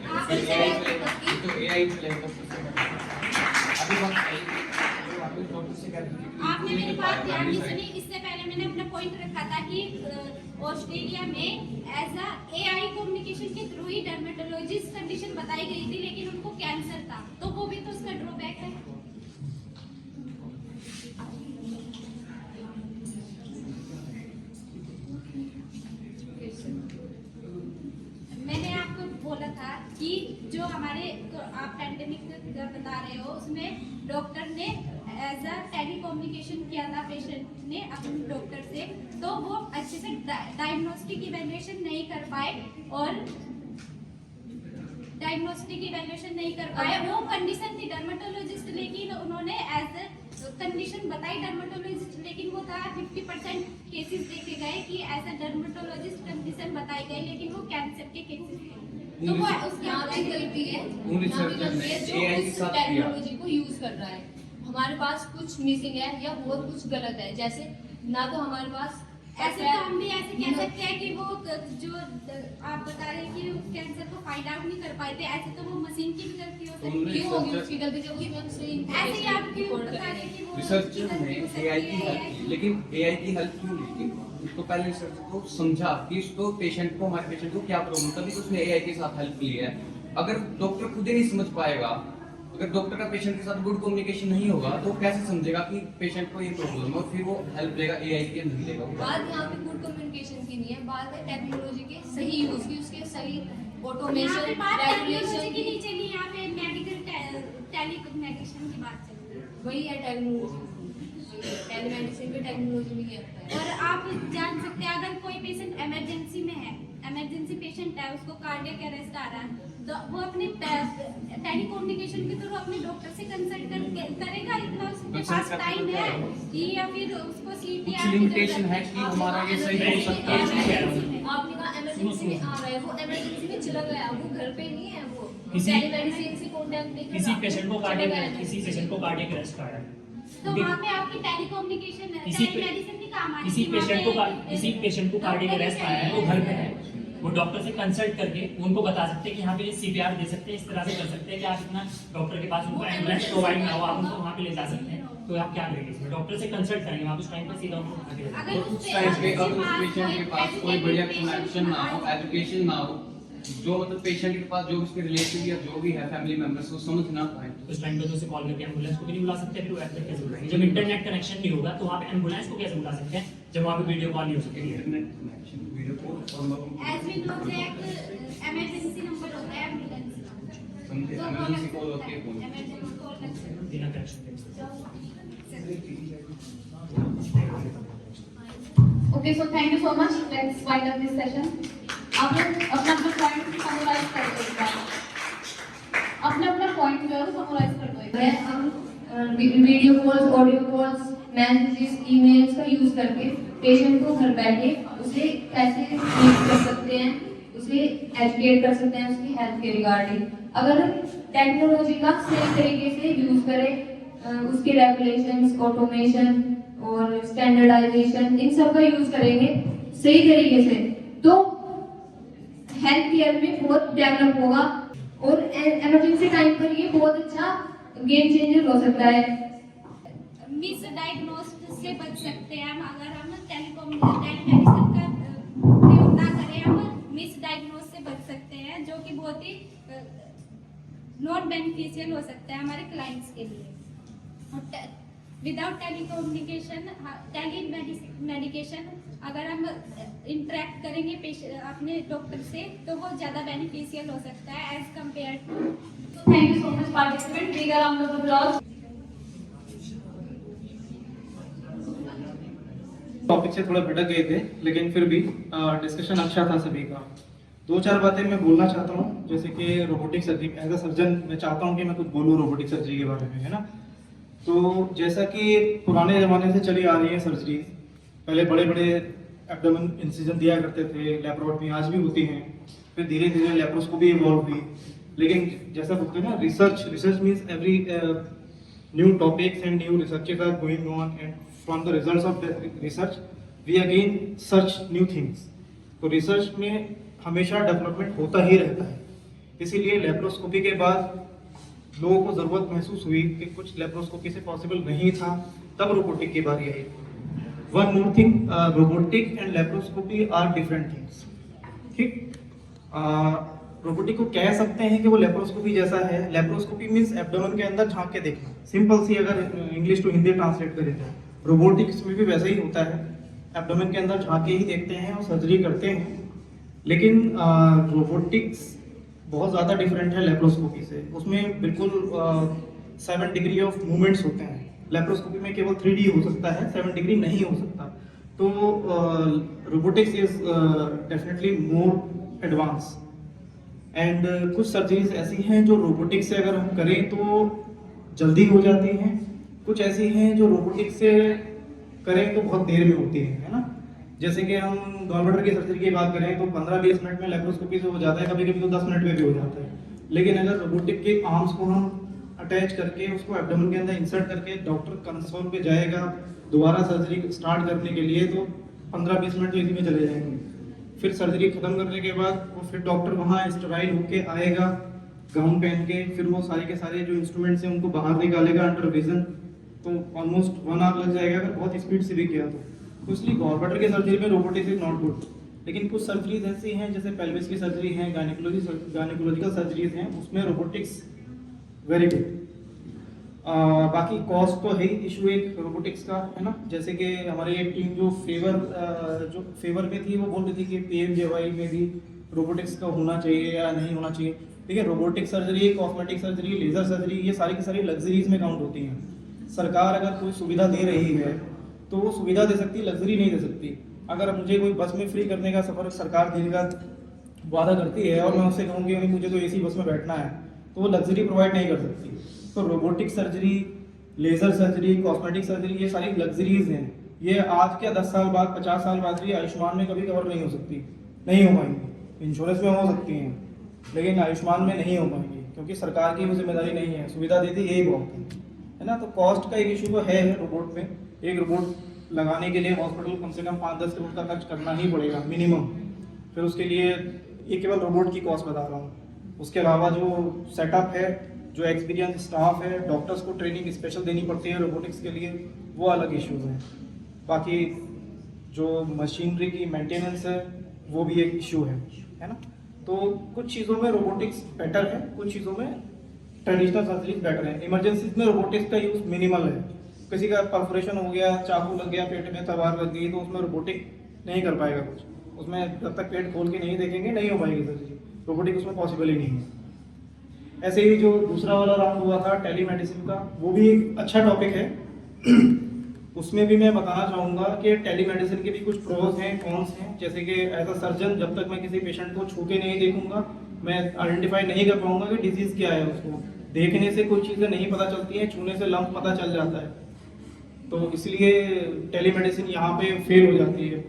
आपने मेरी बात ध्यान नहीं सुनी। इससे पहले मैंने अपना पॉइंट रखा था कि ऑस्ट्रेलिया में एज अ AI कम्युनिकेशन के थ्रू ही डर्मेटोलॉजिस्ट कंडीशन बताई गई थी, लेकिन उनको कैंसर था, तो वो भी तो उसका ड्रॉबैक है। मैंने आपको बोला था कि जो हमारे आप पैंडेमिक बता रहे हो उसमें डॉक्टर ने एज अ टेली कम्युनिकेशन किया था पेशेंट ने अपने डॉक्टर से, तो वो अच्छे से डायग्नोस्टिक इवैल्यूएशन नहीं कर पाए और डायग्नोस्टिक इवैल्यूएशन नहीं कर पाए। वो कंडीशन थी डर्मेटोलॉजिस्ट, लेकिन उन्होंने एज कंडीशन बताई डर्मेटोलॉजिस्ट, लेकिन वो था 50% केसेस देखे गए कि ऐसा डर्मेटोलॉजिस्ट कंडीशन बताई गई, लेकिन वो कैंसर के केसेस थे। तो वो उसकी यहाँ पे गलती है, उन यहाँ पे रिसर्चर गलती ने है जो AI के उस साथ किया। टेक्नोलॉजी को यूज कर रहा है। हमारे पास कुछ मिसिंग है या बहुत कुछ गलत है, जैसे ना तो हमारे पास ऐसे तो हम भी ऐसे कह सकते हैं कि वो जो आप बता रहे हैं कि कैंसर को फाइंड आउट नहीं कर पाए थे, ऐसे तो वो मशीन की भी गलती हो सकती है। क्यों होगी उसकी गलती, जबकि मैं उससे ऐसे ही आप क्यों बता रहे हैं कि वो रिसर्चर ने गलती हो सकती AI की है? हेल्प की, लेकिन AI की हेल्प क्यों ली थी? उसको पहले रिसर्चर को समझा कि उसको पेशेंट को, हमारे पेशेंट को क्या प्रॉब्लम, तभी तो उसने AI के साथ हेल्प ली है। अगर डॉक्टर खुद ही नहीं समझ पाएगा, अगर डॉक्टर का पेशेंट के साथ गुड कम्युनिकेशन नहीं होगा, तो कैसे समझेगा कि पेशेंट को ये प्रॉब्लम है, और फिर वो हेल्प लेगा AI के नहीं लेगा। बात यहाँ पे गुड कम्युनिकेशन की नहीं है, बात है टेक्नोलॉजी के सही यूज की, उसके सही यहाँ पे ऑटोमेशन, बात टेक्नोलॉजी रेगुलेशन की नहीं चली, यहाँ पे मेडिकल टेलीकम्युनिकेशन की बात चल रही है। वही है टेक्नोलॉजी। टेलीमेडिसिन भी टेक्नोलॉजी में ही आता है। और आप जान सकते हैं अगर कोई पेशेंट इमरजेंसी में है, इमरजेंसी पेशेंट है, उसको कार्डियक अरेस्ट आ रहा है, तो वो अपने टेलीकम्युनिकेशन के थ्रू अपने डॉक्टर से कंसल्ट करेगा, इतना उसके पास टाइम है कि, या फिर उसको कुछ लिमिटेशन है कि हमारा ये सही हो सकता है। आपने कहा इमरजेंसी में आ रहा है, वो इमरजेंसी में चला गया, वो घर पे नहीं है, वो टेलीमेडिसिन से कांटेक्ट नहीं कर किसी रहा, पेशेंट को चला कार्डियक गया किसी पेशेंट को कार्डियक अरेस्ट आ रहा है, तो वहाँ पे आपकी टेलीकम्युनिकेशन टेलीमेडिसिन भी काम आती है। किसी पेशेंट को कार्डियक अरेस्ट आया है, वो घर पे है, वो डॉक्टर से कंसल्ट करके उनको बता सकते हैं कि यहाँ पे CPR दे सकते हैं, इस तरह से कर सकते हैं कि आप इतना डॉक्टर के पास उनको एम्बुलेंस प्रोवाइड ना हो, आप उनको वहाँ पे ले जा सकते हैं। तो आप क्या करेंगे इसमें? डॉक्टर से कंसल्ट करेंगे, आप उस टाइम पर सीधा उनको आगे ले जाएंगे। अगर उस टाइम पे अगर उस पेशेंट के पास कोई बढ़िया कनेक्शन ना हो, एजुकेशन ना हो, जो मतलब पेशेंट के पास जो उसके रिलेटिव या जो भी है फैमिली मेंबर्स को समझ ना पाए, उस टाइम पे तो उसे कॉल करके एम्बुलेंस को भी नहीं बुला सकते, फिर वो ऐप कैसे बुलाएंगे? जब इंटरनेट कनेक्शन नहीं होगा तो वहाँ पे एम्बुलेंस को कैसे बुला सकते हैं जब वहाँ पे वीडियो कॉल नहीं हो सकती है? Internet connection, video call, as we know that emergency number होता है एम्बुलेंस का, समझे, तो वो इमरजेंसी लग कॉल सकता होती है है, फोन। इमरजेंसी कॉल लग सकता है। बिना कनेक्शन के। Okay, so thank you so much. Let's wind up this session. आप लोग अपना अपना पॉइंट समराइज कर दो, अपना पॉइंट जो है समराइज कर दो। हम video calls, audio calls, messages, emails का यूज करके पेशेंट को घर बैठे उसे कैसे ट्रीट कर सकते हैं, उसे एजुकेट कर सकते हैं उसकी हेल्थ के रिगार्डिंग। अगर टेक्नोलॉजी का सही तरीके से यूज करें, उसके रेगुलेशंस, ऑटोमेशन और स्टैंडर्डाइजेशन, इन सब का यूज करेंगे सही तरीके से, तो हेल्थ केयर में बहुत डेवलप होगा और इमरजेंसी टाइम पर ये बहुत अच्छा गेम चेंजर हो सकता है। मिस डायग्नोस्ड से बच सकते हैं हम, अगर हम टेलीमेडिसिन का प्रयोग ना करें, हम मिस डायग्नोस से बच सकते हैं, जो कि बहुत ही नॉट बेनिफिशियल हो सकता है हमारे क्लाइंट्स के लिए। विदाउट टेलीकम्युनिकेशन, टेलीमेडिकेशन अगर हम इंटरेक्ट करेंगे अपने डॉक्टर से, तो वो ज़्यादा बेनिफिशियल हो सकता है as compare to. Thank you so much participant, big round of applause. Topic से थोड़ा भटक गए थे, लेकिन फिर भी डिस्कशन अच्छा था सभी का। दो चार बातें मैं बोलना चाहता हूँ, जैसे कि robotic surgery, as a surgeon मैं चाहता हूँ कि मैं कुछ बोलूँ रोबोटिक सर्जरी के बारे में, है ना। तो जैसा कि पुराने ज़माने से चली आ रही है सर्जरी, पहले बड़े बड़े एब्डोमेन इंसिजन दिया करते थे, लैप्रोटमी आज भी होती हैं, फिर धीरे धीरे लैप्रोस्कोपी इवॉल्व हुई। लेकिन जैसा बोलते हैं ना, research means every new topics and new researches are going on, and from the results of research we again search new things. तो रिसर्च में हमेशा डेवलपमेंट होता ही रहता है, इसीलिए लैप्रोस्कोपी के बाद लोगों को ज़रूरत महसूस हुई कि कुछ लैप्रोस्कोपी से पॉसिबल नहीं था, तब रोबोटिक की बारी आई। One more thing, robotic and laparoscopy are different things, ठीक। रोबोटिक को कह सकते हैं कि वो लैप्रोस्कोपी जैसा है। लैप्रोस्कोपी मीन्स एब्डोमेन के अंदर झांक के देखना, सिंपल सी अगर इंग्लिश टू हिंदी ट्रांसलेट करें तो। रोबोटिक्स में भी वैसा ही होता है, एब्डोमेन के अंदर झांक के ही देखते हैं और सर्जरी करते हैं। लेकिन रोबोटिक्स बहुत ज़्यादा डिफरेंट है लेप्रोस्कोपी से। उसमें बिल्कुल 7 डिग्री ऑफ मूवमेंट्स होते हैं, लेप्रोस्कोपी में केवल 3D हो सकता है, 7 डिग्री नहीं हो सकता। तो robotics is definitely more advance. And कुछ सर्जरीज ऐसी हैं जो रोबोटिक से अगर हम करें तो जल्दी हो जाती हैं, कुछ ऐसी हैं जो रोबोटिक से करें तो बहुत देर में होती है ना। जैसे कि हम गॉलब्लैडर की सर्जरी की बात करें तो 15-20 मिनट में लेप्रोस्कोपी से हो जाता है, कभी कभी तो 10 मिनट में भी हो जाता है। लेकिन अगर रोबोटिक के आर्म्स को हम अटैच करके उसको एब्डोमेन के अंदर इंसर्ट करके डॉक्टर कंसोल पे जाएगा दोबारा सर्जरी स्टार्ट करने के लिए, तो 15-20 मिनट तो इसी में चले जाएंगे। फिर सर्जरी खत्म करने के बाद वो फिर डॉक्टर वहाँ स्टेराइल होके आएगा गाउन पहन के, फिर वो सारे के सारे जो इंस्ट्रूमेंट्स हैं उनको बाहर निकालेगा अंडर विजन, तो ऑलमोस्ट 1 आवर लग जाएगा अगर बहुत स्पीड से भी किया तो इसलिए गॉलब्लैडर की सर्जरी में रोबोटिक्स इज नॉट गुड। लेकिन कुछ सर्जरीज ऐसी हैं जैसे पेल्विस की सर्जरी है, गायनेकोलॉजिकल सर्जरीज हैं, उसमें रोबोटिक्स वेरी गुड। बाकी कॉस्ट तो है ही इशू एक रोबोटिक्स का, है ना। जैसे कि हमारी एक टीम जो फेवर में थी वो बोल रही थी कि PMJY में भी रोबोटिक्स का होना चाहिए या नहीं होना चाहिए। देखिए robotic surgery, cosmetic surgery, laser surgery, ये सारी की सारी लग्जरीज में काउंट होती हैं। सरकार अगर कोई सुविधा दे रही है तो वो सुविधा दे सकती, लग्जरी नहीं दे सकती। अगर मुझे कोई बस में फ्री करने का सफ़र सरकार देने का वादा करती है और मैं उससे कहूँ कि मुझे तो AC बस में बैठना है, तो वो लग्जरी प्रोवाइड नहीं कर सकती। तो robotic surgery, laser surgery, cosmetic surgery, ये सारी लग्जरीज हैं। ये आज के 10 साल बाद, 50 साल बाद भी आयुष्मान में कभी कवर नहीं हो सकती, नहीं हो पाएंगी। इंश्योरेंस में हो सकती हैं लेकिन आयुष्मान में नहीं हो पाएंगी, क्योंकि सरकार की वो जिम्मेदारी नहीं है, सुविधा देती यही बहुत है ना। तो कॉस्ट का एक इशू तो है रोबोट में। एक रोबोट लगाने के लिए हॉस्पिटल कम से कम 5-10 करोड़ का खर्च करना ही पड़ेगा मिनिमम। फिर उसके लिए ये केवल रोबोट की कॉस्ट बता रहा हूँ, उसके अलावा जो सेटअप है, जो एक्सपीरियंस स्टाफ है, डॉक्टर्स को ट्रेनिंग स्पेशल देनी पड़ती है रोबोटिक्स के लिए, वो अलग इश्यूज हैं। बाकी जो मशीनरी की मेंटेनेंस है वो भी एक इशू है ना। तो कुछ चीज़ों में रोबोटिक्स बेटर है, कुछ चीज़ों में ट्रेडिशनल सर्जरीज बेटर है। इमरजेंसीज में रोबोटिक्स का यूज़ मिनिमल है। किसी का परफोरेशन हो गया, चाकू लग गया, पेट में तलवार लग गई, तो उसमें रोबोटिक नहीं कर पाएगा कुछ। उसमें जब तक पेट खोल के नहीं देखेंगे नहीं हो पाएगी सर्जरी, रोबोटिक उसमें पॉसिबल ही नहीं है। ऐसे ही जो दूसरा वाला राउंड हुआ था टेलीमेडिसिन का, वो भी एक अच्छा टॉपिक है। उसमें भी मैं बताना चाहूँगा कि टेलीमेडिसिन के भी कुछ प्रोज हैं, कॉन्स हैं। जैसे कि एज अ सर्जन जब तक मैं किसी पेशेंट को छू के नहीं देखूंगा, मैं आइडेंटिफाई नहीं कर पाऊंगा कि डिजीज़ क्या है। उसको देखने से कुछ चीज़ें नहीं पता चलती हैं, छूने से लम्प पता चल जाता है। तो इसलिए टेलीमेडिसिन यहाँ पे फेल हो जाती है।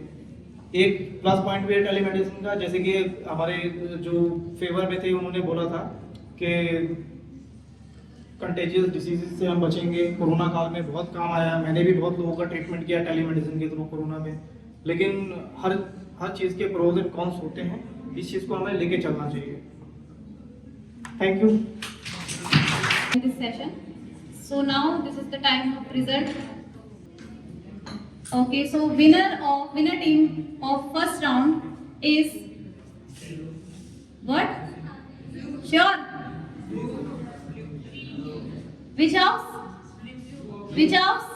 एक प्लस पॉइंट भी है टेलीमेडिसिन का, जैसे कि हमारे जो फेवर में थे उन्होंने बोला था कि कंटेजियस डिसीज से हम बचेंगे। कोरोना काल में बहुत काम आया, मैंने भी बहुत लोगों का ट्रीटमेंट किया टेलीमेडिसिन के थ्रू कोरोना में। लेकिन हर चीज़ के प्रोज एंड कॉन्स होते हैं, इस चीज़ को हमें लेके चलना चाहिए। Thank you. In this session. So now this is the time of result. Okay, so winner team of first round is what? Sure. Which house? Which house?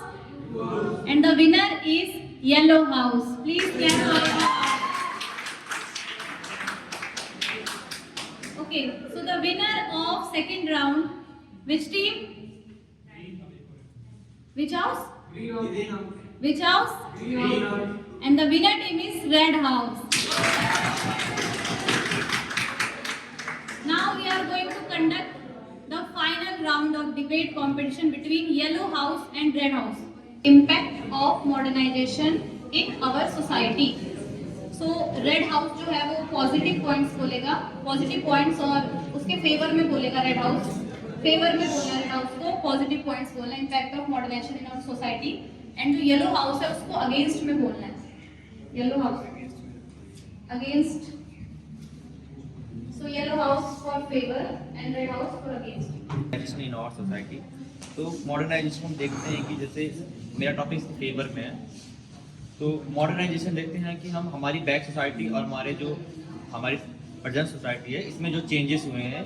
And the winner is Yellow House. Please clap for Yellow House. Okay, so the winner of second round, which team? Which house? Which house? And the winner team is Red House. Now we are going to conduct the final round of debate competition between Yellow House and Red House. Impact of modernization in our society. So Red House जो है वो positive points बोलेगा, positive points, और उसके favour में बोलेगा red house, favour में बोलना रेड हाउस को, पॉजिटिव पॉइंट्स बोलना impact of modernisation in our society. And जो येलो हाउस है उसको अगेंस्ट में बोलना है, yellow house against. So yellow house for favour and red house for against. In our society, तो मॉडर्नाइजेशन हम देखते हैं कि जैसे मेरा टॉपिक फेवर में है, तो मॉडर्नाइजेशन देखते हैं कि हम हमारी बैक सोसाइटी और हमारी प्रेजेंट सोसाइटी है, इसमें जो चेंजेस हुए हैं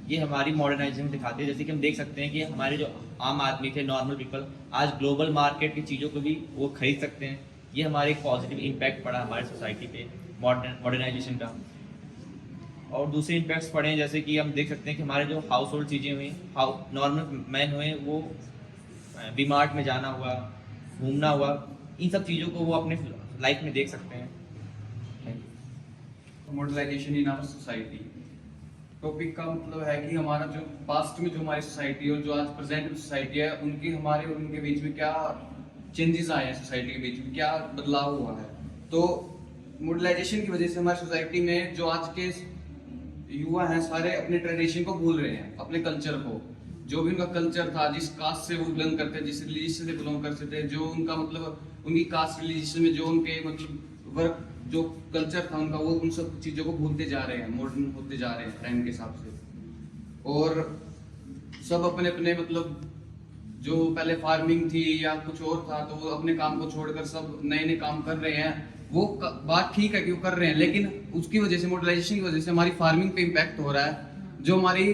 ये हमारी मॉडर्नाइजेशन दिखाते हैं। जैसे कि हम देख सकते हैं कि हमारे जो आम आदमी थे, नॉर्मल पीपल, आज ग्लोबल मार्केट की चीज़ों को भी वो खरीद सकते हैं। ये हमारे एक पॉजिटिव इम्पैक्ट पड़ा हमारे सोसाइटी पे मॉडर्नाइजेशन का। और दूसरे इम्पैक्ट्स पड़े हैं, जैसे कि हम देख सकते हैं कि हमारे जो हाउस होल्ड चीज़ें हुई, नॉर्मल मैन हुए, वो वी-मार्ट में जाना हुआ, घूमना हुआ, इन सब चीज़ों को वो अपने लाइफ में देख सकते हैं। Modernisation in our society, topic का मतलब है कि हमारा जो पास्ट में जो हमारी सोसाइटी और जो आज प्रेजेंट में सोसाइटी है उनकी हमारे और उनके बीच में क्या चेंजेस आए हैं, सोसाइटी के बीच में क्या बदलाव हुआ है। तो मॉडर्नाइजेशन की वजह से हमारी सोसाइटी में जो आज के युवा हैं सारे अपने ट्रेडिशन को भूल रहे हैं, अपने कल्चर को, जो भी उनका कल्चर था, जिस कास्ट से वो बिलोंग करते, जिस रिलीजन से बिलोंग करते थे, जो उनका मतलब उनकी कास्ट रिलीजन में जो उनके मतलब वर्क जो कल्चर था उनका, वो उन सब चीज़ों को भूलते जा रहे हैं, मॉडर्न होते जा रहे हैं टाइम के हिसाब से। और सब अपने अपने मतलब जो पहले फार्मिंग थी या कुछ और था तो वो अपने काम को छोड़कर सब नए नए काम कर रहे हैं। वो बात ठीक है कि वो कर रहे हैं, लेकिन उसकी वजह से मॉडर्नाइजेशन की वजह से हमारी फार्मिंग पे इम्पैक्ट हो रहा है। जो हमारी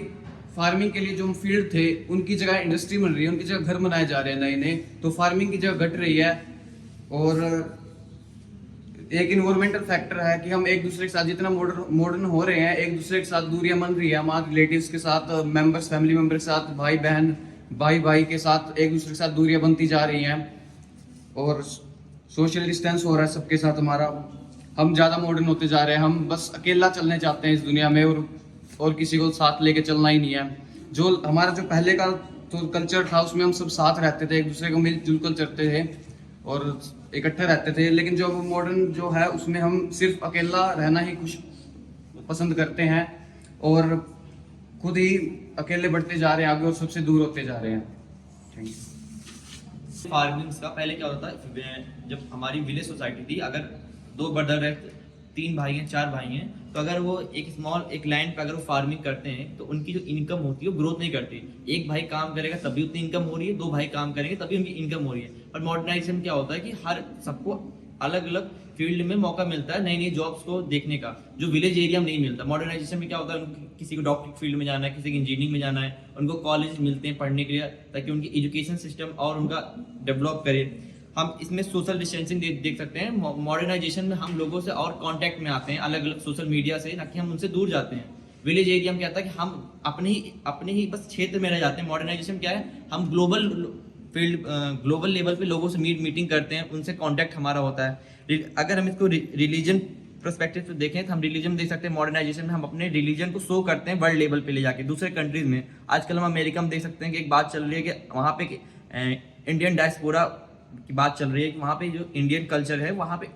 फार्मिंग के लिए जो फील्ड थे उनकी जगह इंडस्ट्री बन रही है, उनकी जगह घर बनाए जा रहे हैं नए नए, तो फार्मिंग की जगह घट रही है। और एक इन्वायरमेंटल फैक्टर है कि हम एक दूसरे के साथ जितना मॉडर्न हो रहे हैं, एक दूसरे के साथ दूरियां बन रही है, हमारे रिलेटिव्स के साथ, मेंबर्स, फैमिली मेंबर के साथ, भाई बहन, भाई के साथ एक दूसरे के साथ दूरियां बनती जा रही हैं और सोशल डिस्टेंस हो रहा है सबके साथ हमारा। हम ज़्यादा मॉडर्न होते जा रहे हैं, हम बस अकेला चलने चाहते हैं इस दुनिया में और किसी को साथ लेके चलना ही नहीं है। जो हमारा जो पहले का तो कल्चर था उसमें हम सब साथ रहते थे, एक दूसरे को मिलजुल कर चलते थे और इकट्ठे रहते थे। लेकिन जो मॉडर्न जो है उसमें हम सिर्फ अकेला रहना ही कुछ पसंद करते हैं और खुद ही अकेले बढ़ते जा रहे हैं आगे और सबसे दूर होते जा रहे हैं। Thank you. फार्मिंग्स का पहले क्या होता है, जब हमारी विलेज सोसाइटी थी, अगर 2 ब्रदर है, 3 भाई हैं, 4 भाई हैं, तो अगर वो एक लैंड पे अगर वो फार्मिंग करते हैं तो उनकी जो इनकम होती है वो ग्रोथ नहीं करती। एक भाई काम करेगा तभी उतनी इनकम हो रही है, 2 भाई काम करेंगे तभी उनकी इनकम हो रही है। और मॉडर्नाइजेशन क्या होता है कि हर सबको अलग अलग फील्ड में मौका मिलता है नई नई जॉब्स को देखने का, जो विलेज एरिया में नहीं मिलता। मॉडर्नाइजेशन में क्या होता है, किसी को डॉक्टरी फील्ड में जाना है, किसी को इंजीनियरिंग में जाना है, उनको कॉलेज मिलते हैं पढ़ने के लिए ताकि उनकी एजुकेशन सिस्टम और उनका डेवलप करे। हम इसमें सोशल डिस्टेंसिंग देख सकते हैं। मॉडर्नाइजेशन में हम लोगों से और कांटेक्ट में आते हैं अलग अलग सोशल मीडिया से, ना कि हम उनसे दूर जाते हैं। विलेज एरिया में क्या होता है कि हम अपने ही बस क्षेत्र में रह जाते हैं। मॉडर्नाइजेशन क्या है, हम ग्लोबल लेवल पे लोगों से मीटिंग करते हैं, उनसे कांटेक्ट हमारा होता है। अगर हम इसको रिलीजन पर्सपेक्टिव से देखें तो हम रिलीजन देख सकते हैं। मॉडर्नाइजेशन में हम अपने रिलीजन को शो करते हैं वर्ल्ड लेवल पे ले जाके दूसरे कंट्रीज में। आजकल हम अमेरिका में देख सकते हैं कि एक बात चल रही है कि वहाँ पे इंडियन डायस्पोरा की बात चल रही है कि वहाँ पे जो इंडियन कल्चर है वहाँ पे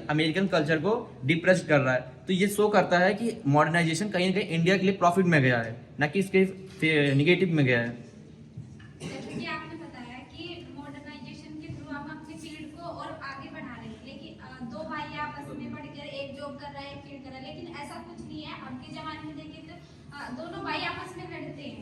अमेरिकन कल्चर को डिप्रेस कर रहा है। तो ये शो करता है कि मॉडर्नाइजेशन कहीं ना कहीं इंडिया के लिए प्रॉफिट में गया है, ना कि इसके निगेटिव में गया है। जैसे कि आपने बताया कि मॉडर्नाइजेशन के थ्रू हम अपनी फील्ड को और आगे बढ़ा रहे हैं, लेकिन 2 भाई आपस में बढ़कर एक जॉब कर रहा है, एक फील्ड कर रहा है, लेकिन ऐसा कुछ नहीं है। अब के जमाने में देखें तो दोनों भाई आपस में लड़ते हैं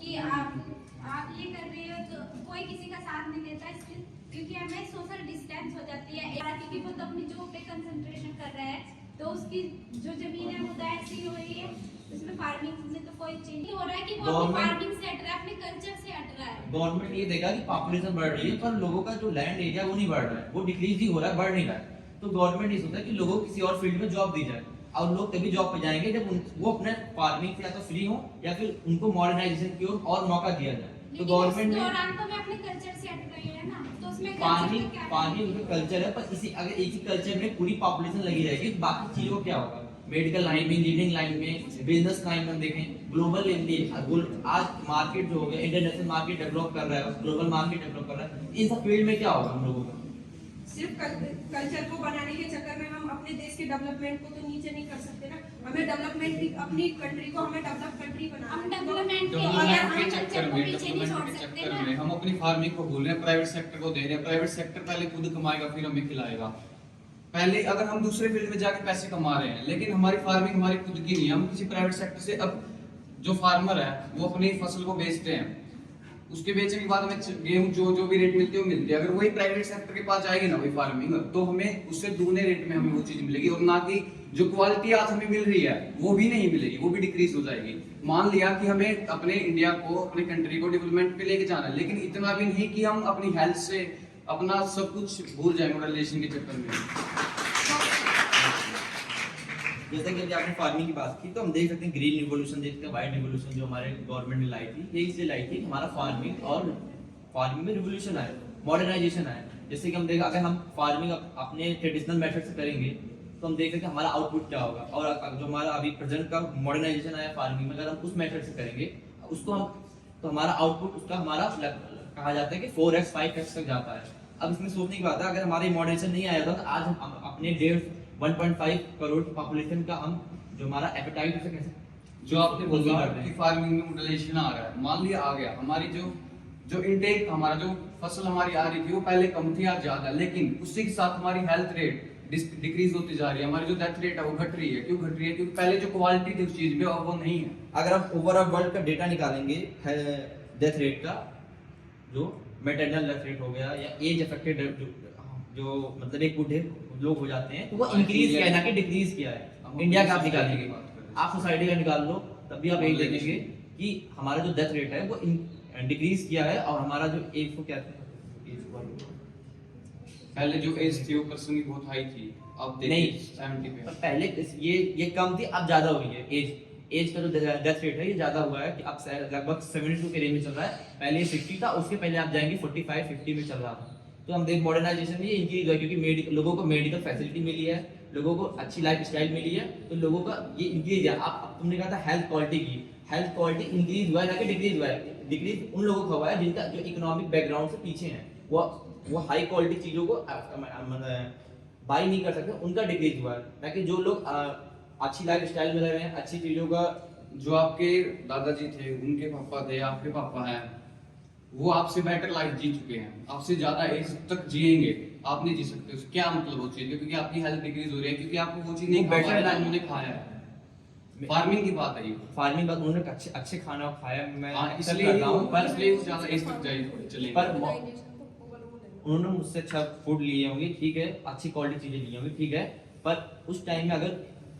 कि आप ये कर रहे हो, तो कोई किसी का साथ नहीं देता इसलिए, क्योंकि हमें सोशल डिस्टेंस हो जाती है। क्योंकि वो तो अपनी जॉब पे कंसंट्रेशन कर रहा है, तो उसकी जो जमीन है वो ऐसी हो रही है, उसमें फार्मिंग में तो कोई चेंज नहीं हो रहा है कि वो अपनी फार्मिंग से हट रहा है, अपने कल्चर से हट रहा है। गवर्नमेंट ये देखा कि पॉपुलेशन बढ़ रही है पर लोगों का जो लैंड एरिया वो नहीं बढ़ रहा है, वो डिक्रीज ही हो रहा है, बढ़ नहीं रहा है। तो गवर्नमेंट ये सोचता है कि लोगों को किसी और फील्ड में जॉब दी जाए, और लोग तभी जॉब पे जाएंगे जब वो अपने फार्मिंग से या तो फ्री हो या फिर उनको मॉडर्नाइजेशन की ओर और मौका दिया जाए। तो गवर्नमेंट ने अपने कल्चर से हट रही है ना, तो उसमें फार्मिंग उनका कल्चर है, पर अगर एक ही कल्चर में पूरी पॉपुलेशन लगी रहेगी तो बाकी चीजों को क्या होगा। मेडिकल लाइन में, इंजीनियरिंग लाइन में, बिजनेस लाइन में देखें, ग्लोबल आज मार्केट जो हो गया, इंटरनेशनल मार्केट डेवलप कर रहा है, ग्लोबल मार्केट डेवलप कर रहा है, इन सब फील्ड में क्या होगा हम लोगों का। सिर्फ कल्चर को बनाने के चक्कर में हम अपने देश के डेवलपमेंट को तो नीचे नहीं कर सकते ना। हमें डेवलपमेंट भी अपनी कंट्री को हमें डेवलप कंट्री बनाना है। डेवलपमेंट के चक्कर में हम अपनी फार्मिंग को भूल रहे हैं, प्राइवेट सेक्टर को दे रहे हैं। प्राइवेट सेक्टर पहले खुद कमाएगा फिर हमें खिलाएगा। पहले अगर हम दूसरे फील्ड में जाके पैसे कमा रहे हैं, लेकिन हमारी फार्मिंग हमारी खुद की नहीं है, हम किसी प्राइवेट सेक्टर से, अब जो फार्मर है वो अपनी फसल को बेचते हैं, उसके बेचने के बाद हमें गेहूं जो भी रेट मिलती है वो मिलती है। अगर वही प्राइवेट सेक्टर के पास जाएगी ना वही फार्मिंग, तो हमें उससे दुगने रेट में हमें वो चीज मिलेगी, और ना कि जो क्वालिटी आज हमें मिल रही है वो भी नहीं मिलेगी, वो भी डिक्रीज हो जाएगी। मान लिया कि हमें अपने इंडिया को, अपने कंट्री को डेवलपमेंट पे लेके जाना है, लेकिन इतना भी नहीं कि हम अपनी हेल्थ से अपना सब कुछ भूल जाए मॉडर्नाइजेशन के चक्कर में। जैसे कि अभी आपने फार्मिंग की बात की, तो हम देख सकते हैं ग्रीन रिवोल्यूशन, देखते हैं व्हाइट रिवोल्यूशन जो हमारे गवर्नमेंट ने लाई थी, ये इसलिए लाई थी हमारा फार्मिंग में रिवोल्यूशन आए, मॉडर्नाइजेशन आए। जैसे कि हम देखा, अगर हम फार्मिंग अपने ट्रेडिशनल मेथड से करेंगे तो हम देख सकते हैं हमारा आउटपुट क्या होगा। और जो हमारा अभी प्रेजेंट का मॉडर्नाइजेशन आया फार्मिंग में, अगर हम उस मेथड से करेंगे उसको हम, तो हमारा आउटपुट उसका हमारा कहा जाता है कि 4x 5x तक जाता है। अब इसमें सोचने की बात है, अगर हमारा मॉडर्नाइजेशन नहीं आया था तो आज हम अपने 1.5 करोड़ की पॉपुलेशन का हम जो हमारा एपेटाइट उसे कैसे जो आपने बोला कि फार्मिंग में मॉडर्नाइजेशन आ रहा है, मान लिया आ गया, हमारी जो इनटेक हमारा जो फसल हमारी आ रही थी वो पहले कम थी, आज ज्यादा, लेकिन उसी के साथ हमारी हेल्थ रेट डिक्रीज होती जा रही है, हमारी जो डेथ रेट है वो घट रही है। क्यों घट रही है? क्योंकि पहले जो क्वालिटी थी उस चीज में अब वो नहीं है। अगर हम ओवरऑल वर्ल्ड का डेटा निकालेंगे डेथ रेट का, जो मैटरनल डेथ रेट हो गया या एज अफेक्टेड जो मतलब एक बूढ़े लोग हो जाते हैं, तो वो इंक्रीज किया है ना कि डिक्रीज किया है। इंडिया का आप निकालेंगे, आप सोसाइटी का निकाल लो, तब भी आप यही देखेंगे कि हमारा जो डेथ रेट है वो डिक्रीज किया है, और हमारा जो एज को क्या था, पहले जो एज थी वो पर्सन की बहुत हाई थी, अब नहीं 70 पे। पहले ये कम थी, अब ज्यादा हुई है। एज का जो डेथ रेट है ये ज्यादा हुआ है कि अब लगभग 72 के रेंज में चल रहा है। पहले 60 था, उसके पहले आप जाएंगे 45 50 में चल रहा था। तो हम देख मॉडर्नाइजेशन में ये इंक्रीज हुआ, क्योंकि लोगों को मेडिकल फैसिलिटी मिली है, लोगों को अच्छी लाइफ स्टाइल मिली है, तो लोगों का ये इंक्रीज है। आप तुमने कहा था हेल्थ क्वालिटी इंक्रीज हुआ है ना कि डिक्रीज हुआ है। डिक्रीज उन लोगों का हुआ है जिनका जो इकोनॉमिक बैकग्राउंड से पीछे हैं, वो हाई क्वालिटी चीजों को बाई नहीं कर सकते, उनका डिक्रीज हुआ है। ना कि जो लोग अच्छी लाइफ स्टाइल में रह रहे हैं, अच्छी चीजों का, जो आपके दादाजी थे, उनके पापा थे, आपके पापा हैं, वो आपसे बेटर लाइफ जी चुके हैं, आपसे ज्यादा एज तक जिएंगे, आप नहीं जी सकते। उसका क्या मतलब वो चीज? क्योंकि आपकी हेल्थ डिक्रीज हो रही है, क्योंकि आपको वो चीज नहीं बेटर खाया, उन्होंने खाया है। फार्मिंग की बात है ये, फार्मिंग बात, उन्होंने अच्छे खाना खाया, मैं इसलिए ज्यादा एज तक चलेंगे। पर उन्होंने मुझसे अच्छा फूड लिए होंगे, ठीक है, अच्छी क्वालिटी चीजें ली होंगी, ठीक है, पर उस टाइम में अगर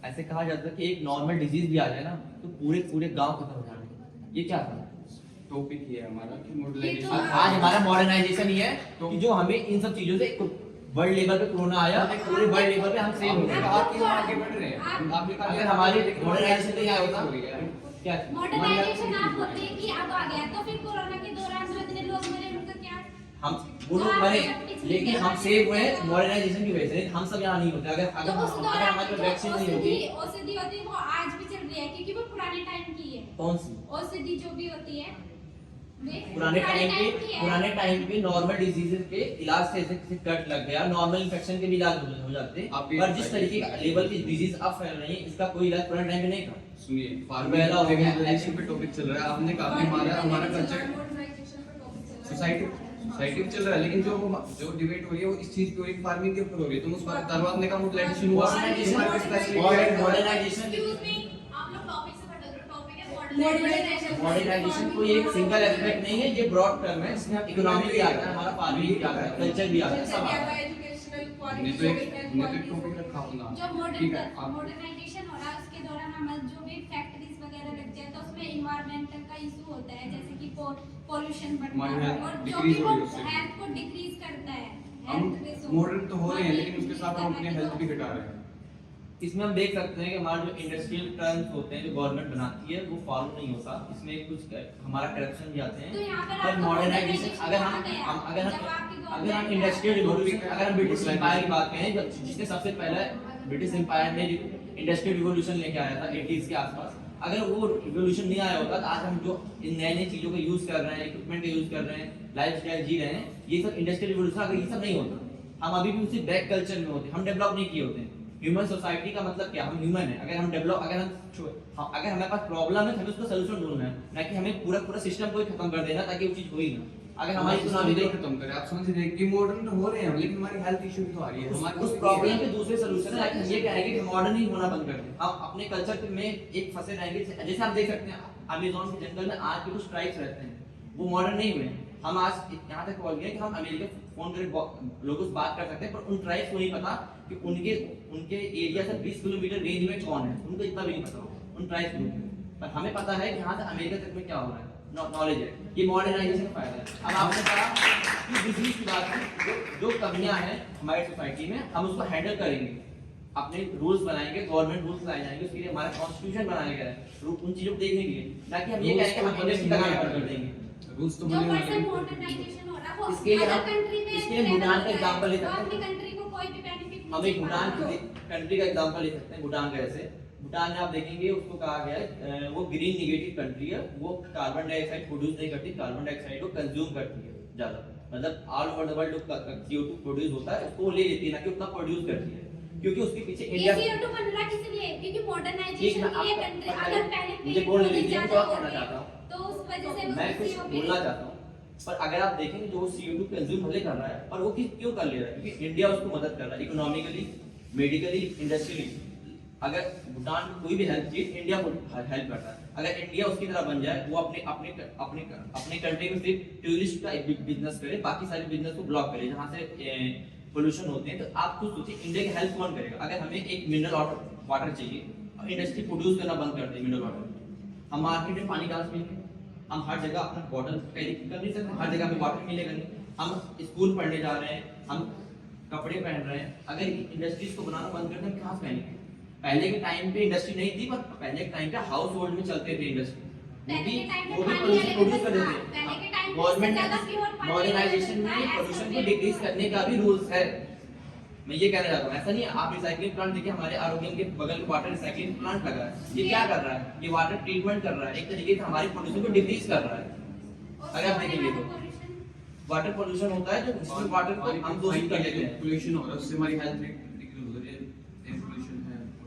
ऐसे कहा जाता है कि एक नॉर्मल डिजीज भी आ जाए ना, तो पूरे गांव खत्म हो जाएंगे। ये क्या था? टॉपिक ये है हमारा कि ये मॉडर्नाइजेशन। तो आज हमारा मॉडर्नाइजेशन ही है कि जो हमें इन सब चीजों से वर्ल्ड लेवल पे कोरोना आया, पूरे वर्ल्ड लेवल पे हम सेव हो गए। आपने कहा कि आगे बढ़ रहे हैं, आपने कहा अगर हमारी मॉडर्नाइजेशन नहीं आया होता क्या? मॉडर्नाइजेशन आप होते कि अब आ गया, तो फिर कोरोना के दौरान जो इतने लोग मरे उनका क्या? हम वो लोग मरे, लेकिन हम सेव हुए मॉडर्नाइजेशन की वजह से। हम सब यहाँ नहीं होते अगर तो उस दौरान हमारे जो वैक्सीन नहीं होती। औषधि होती है वो आज भी चल रही है, क्योंकि वो पुराने टाइम की है। कौन सी? औषधि जो भी होती है पुराने टाइम पे नॉर्मल डिजीजेस के इलाज से ऐसे कट लग गया, नॉर्मल इन्फेक्शन के भी इलाज हो जाते, पर जिस तरीके का लेवल की डिजीज अब फैल रही है, इसका कोई इलाज पुराने टाइम में नहीं था। सुनिए, फार्मिंग पे टॉपिक चल रहा है, आपने कहा कि हमारा कल्चर सोसाइटी में चल रहा है, लेकिन जो डिबेट हो रही है वो इस चीज की हो रही है, फार्मिंग के ऊपर हो रही है। तुम उस बात तरवाद ने कहा मॉडर्नाइजेशन हुआ, मॉडर्नाइजेशन कोई एक सिंगल एस्पेक्ट नहीं है, ये ब्रॉड टर्म है, इसमें इकोनॉमी भी आता है, हमारा फार्मिंग भी आता है, कल्चर भी आता है, सब आता है। ने तो एक टॉपिक रखा होगा, जो ठीक है। मॉडर्नाइजेशन हो रहा है उसके दौरान हमारे जो भी फैक्ट्रीज वगैरह लग जाए तो उसमें इन्वायरमेंटल का इशू होता है, जैसे कि पोल्यूशन बढ़ता है, और जो भी वो हेल्थ को डिक्रीज करता है। हम मॉडर्न तो हो रहे हैं, लेकिन उसके साथ हम अपनी हेल्थ भी घटा रहे हैं। इसमें हम देख सकते हैं कि हमारे जो इंडस्ट्रियल टर्म्स होते हैं जो गवर्नमेंट बनाती है वो फॉलो नहीं होता, इसमें कुछ हमारा करप्शन भी आते हैं। तो यहाँ पर पर आपको मॉडर्नाइजेशन अगर हम इंडस्ट्रियल रिवॉल्यूशन, अगर हम ब्रिटिश एम्पायर की बात करें, जिसने सबसे पहले ब्रिटिश एम्पायर ने इंडस्ट्रियल रिवॉल्यूशन लेके आया था 80s के आसपास, अगर वो रिवॉल्यूशन नहीं आया होता तो आज हम जो इन नए चीजों का यूज कर रहे हैं, इक्विपमेंट का यूज कर रहे हैं, लाइफ स्टाइल जी रहे हैं, ये सब इंडस्ट्रियल रिवॉल्यूशन अगर ये सब नहीं होता, हम अभी भी उसी बैक कल्चर में होते, हम डेवलप नहीं किए होते। ह्यूमन सोसाइटी का मतलब क्या? हम ह्यूमन है, अगर हम डेवलप, अगर हमारे पास प्रॉब्लम है तो हमें उसका सोल्यूशन ढूंढना है, ना कि हमें पूरा सिस्टम को ही खत्म कर देना ताकि वो चीज हो ही ना। अगर हमारी इकोनॉमी को खत्म करें, आप समझ रहे हैं कि मॉडर्न तो हो रहे हैं, लेकिन हमारी हेल्थ इशू भी तो आ रही है। हमारे उस प्रॉब्लम के दूसरे सोल्यूशन है, ये कहेंगे कि मॉडर्न ही होना बंद कर दें, हम अपने कल्चर में एक फंसे रहेंगे। जैसे आप देख सकते हैं अमेज़न के जंगल में आज भी कुछ ट्राइब्स रहते हैं, वो मॉडर्न नहीं हुए। हम आज यहाँ तक पहुंच गए कि हम अमेरिका फोन करके लोगों से बात कर सकते हैं, पर उन ट्राइब्स को नहीं पता कि उनके एरिया से 20 किलोमीटर रेंज में कौन है, उनको इतना भी नहीं पता उन ट्राइब्स को। पर हमें पता है कि यहाँ से अमेरिका तक में क्या हो रहा है, नॉलेज है। ये मॉडर्नाइजेशन का फायदा है। अब आपने कहा कि डिजीज की बात है, जो कमियां हैं हमारी सोसाइटी में, हम उसको हैंडल करेंगे, अपने रूल्स बनाएंगे, गवर्नमेंट रूल्स लाए जाएंगे, उसके लिए हमारा कॉन्स्टिट्यूशन बनाया गया है उन चीजों को देखने के लिए, ना कि हम ये कहेंगे हम इंडस्ट्री का काम कर देंगे। रूल्स तो जो बने पर्सन मॉडर्नाइजेशन हो रहा है वो इसके लिए अदर हम कंट्री में इसके लिए भूटान का एग्जांपल ले वो सकते अपनी हैं। कंट्री को कोई भी बेनिफिट हम एक भूटान कंट्री का एग्जांपल ले सकते हैं भूटान का। जैसे भूटान में आप देखेंगे उसको कहा गया है वो ग्रीन निगेटिव कंट्री है, वो कार्बन डाइऑक्साइड प्रोड्यूस नहीं करती, कार्बन डाइऑक्साइड को कंज्यूम करती है ज्यादा, मतलब all over the world CO2 produce होता है उसको ले लेती है, ना कि उतना प्रोड्यूस करती है, क्योंकि उसके पीछे इंडिया CO2 बन रहा किस लिए? क्योंकि मॉडर्नाइजेशन के लिए कंट्री अगर पहले मुझे बोलने दीजिए, मैं जवाब करना चाहता हूँ, तो उस वजह से मैं कुछ बोलना चाहता हूँ। पर अगर आप देखेंगे जो CO2 कंज्यूम भले कर रहा है, पर वो क्यों कर ले रहा है? क्योंकि इंडिया उसको मदद कर रहा है इकोनॉमिकली, मेडिकली, इंडस्ट्रियली। अगर भूटान को कोई भी हेल्प चाहिए इंडिया को हेल्प करता है। अगर इंडिया उसकी तरह बन जाए, वो अपने कंट्री में सिर्फ टूरिस्ट का बिजनेस करे, बाकी सारे बिजनेस को ब्लॉक करे जहाँ से पोल्यूशन होते हैं, तो आप खुद सोचिए इंडिया की हेल्प कौन करेगा? अगर हमें एक मिनरल वाटर चाहिए, इंडस्ट्री प्रोड्यूस करना बंद कर दे मिनरल वाटर, हम मार्केट में पानी कहाँ से मिलेंगे? हम हर जगह अपना बॉटल कैरी कर नहीं सकते, हर जगह हमें वाटर मिलेगा नहीं। हम स्कूल पढ़ने जा रहे हैं, हम कपड़े पहन रहे हैं, अगर इंडस्ट्रीज को बनाना बंद कर दें कहाँ से पहनेंगे? पहले के टाइम पे इंडस्ट्री नहीं थी, पर पहले के टाइम पे हाउस होल्ड में चलते थे इंडस्ट्री, वो भी प्रोड्यूस कर देते हैं। गवर्नमेंट मॉडर्नाइजेशन में पोल्यूशन को डिक्रीज करने का भी रूल्स है। मैं ये कहना चाहता हूँ, ऐसा नहीं है आप रिसाइकलिंग प्लांट देखिए, हमारे आरोग्य के बगल में वाटर रिसाइकलिंग प्लांट लगा है, ये क्या कर रहा है? ये वाटर ट्रीटमेंट कर रहा है, एक तरीके से हमारे पोल्यूशन को डिक्रीज कर रहा है। अगर आप देखेंगे तो वाटर पोल्यूशन होता है जो वाटर को हम दूषित कर लेते हैं, पोल्यूशन हो रहा है उससे हमारी हेल्थ डिक्रीज हो रही है,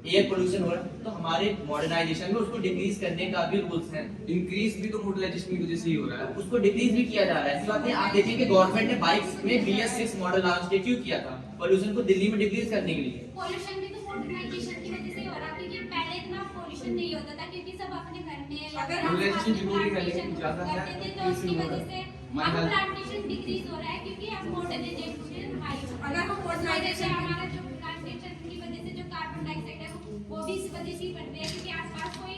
एयर पोल्यूशन हो रहा है, तो हमारे मॉडर्नाइजेशन में उसको डिक्रीज करने का भी रूल्स हैं। इंक्रीज भी तो मॉडर्नाइजेशन की वजह से ही हो रहा है। उसको डिक्रीज भी किया जा रहा है। ऐसी बात नहीं, आप देखेंगे गवर्नमेंट ने बाइक्स में BS6 मॉडल लॉन्च क्यों किया था? पोल्यूशन को दिल्ली में डिक्रीज करने के लिए। पोल्यूशन भी तो मॉडर्नाइजेशन की वजह से हो रहा, क्योंकि पहले इतना पोल्यूशन नहीं होता था, क्योंकि सब अपने घर में अगर मॉडर्नाइजेशन जरूरी है, लेकिन ज्यादा है करते थे, तो उसकी वजह से अब प्लांटेशन डिक्रीज हो रहा है, क्योंकि अब मॉडर्नाइजेशन हाई हो रहा है। अगर हम मॉडर्नाइजेशन हमारा जो प्लांटेशन की वजह से जो कार्बन डाइऑक्साइड है वो भी इस वजह से ही बढ़ रही है, क्योंकि आसपास कोई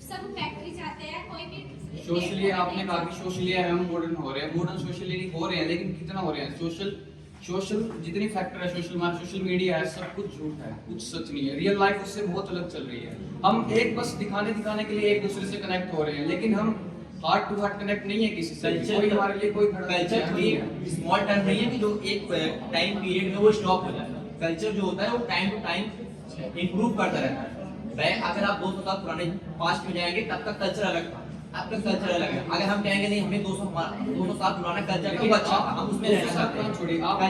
सब फैक्ट्री जाते हैं, कोई भी सोशली आपने कहा कि सोशली हम मॉडर्न हो रहे हैं, मॉडर्न सोशली हो रहे हैं, लेकिन कितना हो रहे हैं? सोशल जितनी फैक्टर है, सोशल मीडिया है, सब कुछ झूठ है, कुछ सच नहीं है। रियल लाइफ उससे बहुत अलग चल रही है। हम एक बस दिखाने के लिए एक दूसरे से कनेक्ट हो रहे हैं, लेकिन हम हार्ट टू हार्ट कनेक्ट नहीं है किसी से। कोई हमारे लिए कोई कल्चर एक स्मॉल टर्म नहीं है कि जो एक टाइम पीरियड में वो स्टॉप हो जाए। कल्चर जो होता है वो टाइम टू टाइम इंप्रूव करता रहता है। अगर आप 200 साल पुराने पास्ट में जाएंगे तब तक कल्चर अलग था, अब तक कल्चर अलग है। अगर हम कहेंगे नहीं हमें 200 साल पुराना कल्चर तो अच्छा था, हम उसमें रहना चाहते हैं, छोड़िए आप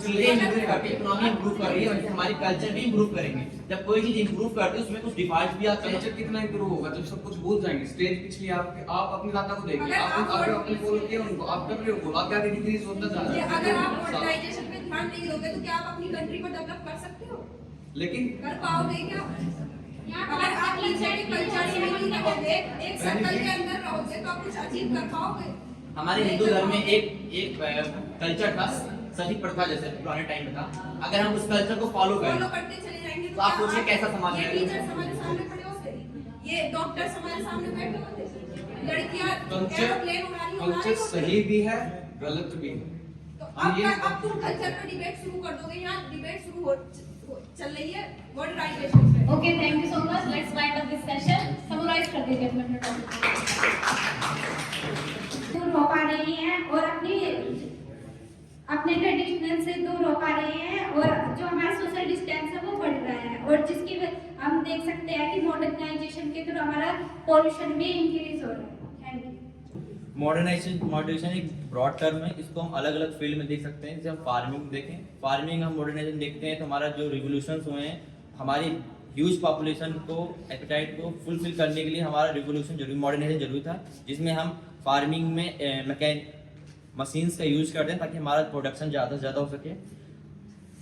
चीजें इंप्रूव करके इकोनॉमी इंप्रूव कर रही है, वैसे हमारी कल्चर भी इंप्रूव करेंगे। जब कोई चीज इंप्रूव करते हैं उसमें कुछ डिफॉल्ट भी आते हैं। कल्चर कितना इंप्रूव होगा जब सब कुछ भूल जाएंगे। स्टेज पिछली आप अपनी दाता को देखिए, आप अपने फॉलो किए उनको, आप कर रहे हो, आप क्या डिक्रीज होता जा रहा है। अगर आप मॉडर्नाइजेशन पे ध्यान नहीं दोगे तो क्या आप अपनी कंट्री को डेवलप कर सकते हो? लेकिन कर पाओगे क्या? अगर आप कल्चर से नहीं रहोगे, एक सर्कल के अंदर रहोगे तो आप कुछ अचीव कर पाओगे? हमारे हिंदू धर्म में एक कल्चर था, सती प्रथा जैसे पुराने टाइम में था। अगर हम उस कल्चर को फॉलो करते चले जाएंगे तो आप सोचिए कैसा समाज ये रहेगा। टीचर्स हमारे सामने खड़े होते, ये डॉक्टर्स हमारे सामने बैठे होते, लड़कियां एरोप्लेन उड़ानी कल्चर सही भी है, गलत भी है। तो अब तुम कल्चर पे डिबेट शुरू कर दोगे। यहाँ डिबेट शुरू हो चल रही है मॉडर्नाइजेशन पे। Okay, thank you so much. Let's wind up this session. Summarize कर दीजिए अपने टॉपिक। दूर हो पा रही हैं और अपने ट्रेडिशनल से दूर हो पा रहे हैं, और जो हमारा सोशल डिस्टेंस है वो बढ़ रहा है, और जिसकी हम देख सकते हैं कि मॉडर्नाइजेशन के थ्रू हमारा पोल्यूशन भी इंक्रीज हो रहा है। Thank you. मॉडर्नाइजेशन एक ब्रॉड टर्म है, इसको हम अलग अलग फील्ड में देख सकते हैं। जैसे हम फार्मिंग देखें, फार्मिंग हम मॉडर्नाइजेशन देखते हैं तो हमारा जो रिवोल्यूशंस हुए हैं, हमारी ह्यूज पॉपुलेशन को एपेटाइट को फुलफिल करने के लिए हमारा रिवोल्यूशन जरूरी, मॉडर्नाइजेशन जरूरी था, जिसमें हम फार्मिंग में मशीन्स का यूज करते हैं ताकि हमारा प्रोडक्शन ज़्यादा से ज़्यादा हो सके।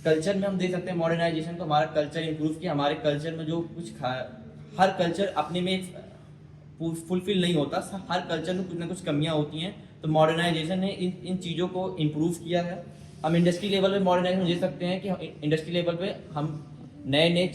कल्चर में हम देख सकते हैं मॉडर्नाइजेशन को हमारा कल्चर इंप्रूव किया। हमारे कल्चर में जो कुछ हर कल्चर अपने में फुलफिल नहीं होता, हर कल्चर में कुछ ना कुछ कमियां होती हैं, तो मॉडर्नाइजेशन ने इन चीज़ों को इम्प्रूव किया है। हम इंडस्ट्री लेवल पे मॉडर्नाइजेशन देख सकते हैं कि इंडस्ट्री लेवल पे हम नए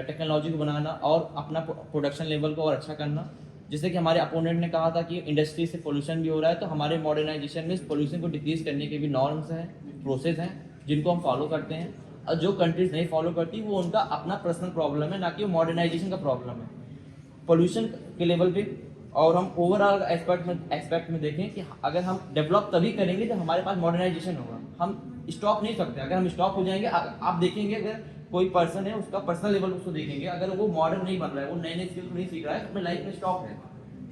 टेक्नोलॉजी को बनाना और अपना प्रोडक्शन लेवल को और अच्छा करना। जैसे कि हमारे अपोनेंट ने कहा था कि इंडस्ट्री से पोल्यूशन भी हो रहा है, तो हमारे मॉडर्नाइजेशन में इस पोल्यूशन को डिक्रीज करने के भी नॉर्म्स हैं, प्रोसेस हैं, जिनको हम फॉलो करते हैं। और जो कंट्रीज नहीं फॉलो करती वो उनका अपना पर्सनल प्रॉब्लम है, ना कि मॉडर्नाइजेशन का प्रॉब्लम है पोल्यूशन के लेवल पे। और हम ओवरऑल एस्पेक्ट में देखें कि अगर हम डेवलप तभी करेंगे जब हमारे पास मॉडर्नाइजेशन होगा। हम स्टॉप नहीं सकते, अगर हम स्टॉप हो जाएंगे, आप देखेंगे अगर कोई पर्सन है उसका पर्सनल लेवल उसको देखेंगे, अगर वो मॉडर्न नहीं बन रहा है, वो नए नए स्किल्स नहीं सीख रहा है, तो अपने लाइफ में स्टॉप है।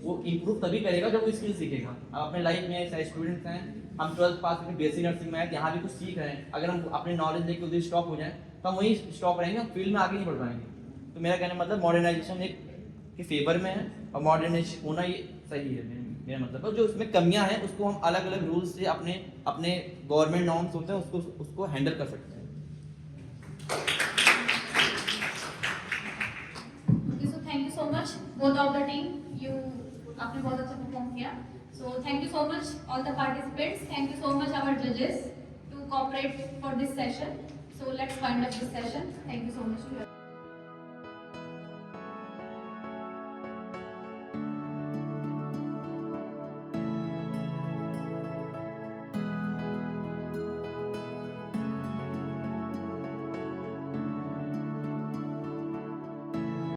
वो इंप्रूव तभी करेगा जब वो स्किल सीखेगा। अब अपने लाइफ में ऐसे स्टूडेंट्स हैं, हम 12th पास करके बीएससी नर्सिंग में आए, यहाँ भी कुछ सीख रहे हैं, अगर हम अपने नॉलेज लेके उधर स्टॉप हो जाए तो हम वहीं स्टॉप रहेंगे, हम फील्ड में आगे नहीं बढ़ पाएंगे। तो मेरा कहने का मतलब मॉडर्नाइजेशन एक के फेवर में है, और मॉडर्नाइजेशन होना ये सही है मेरा मतलब। और जो उसमें कमियां हैं उसको हम अलग अलग रूल्स से अपने गवर्नमेंट नॉर्म्स होते हैं उसको हैंडल कर सकते हैं। So thank you so much both of the team. आपने बहुत अच्छा परफॉर्म किया। So thank you so much all the participants. Thank you so much our judges to cooperate for this session. So let's wind up this session. Thank you so much to everyone.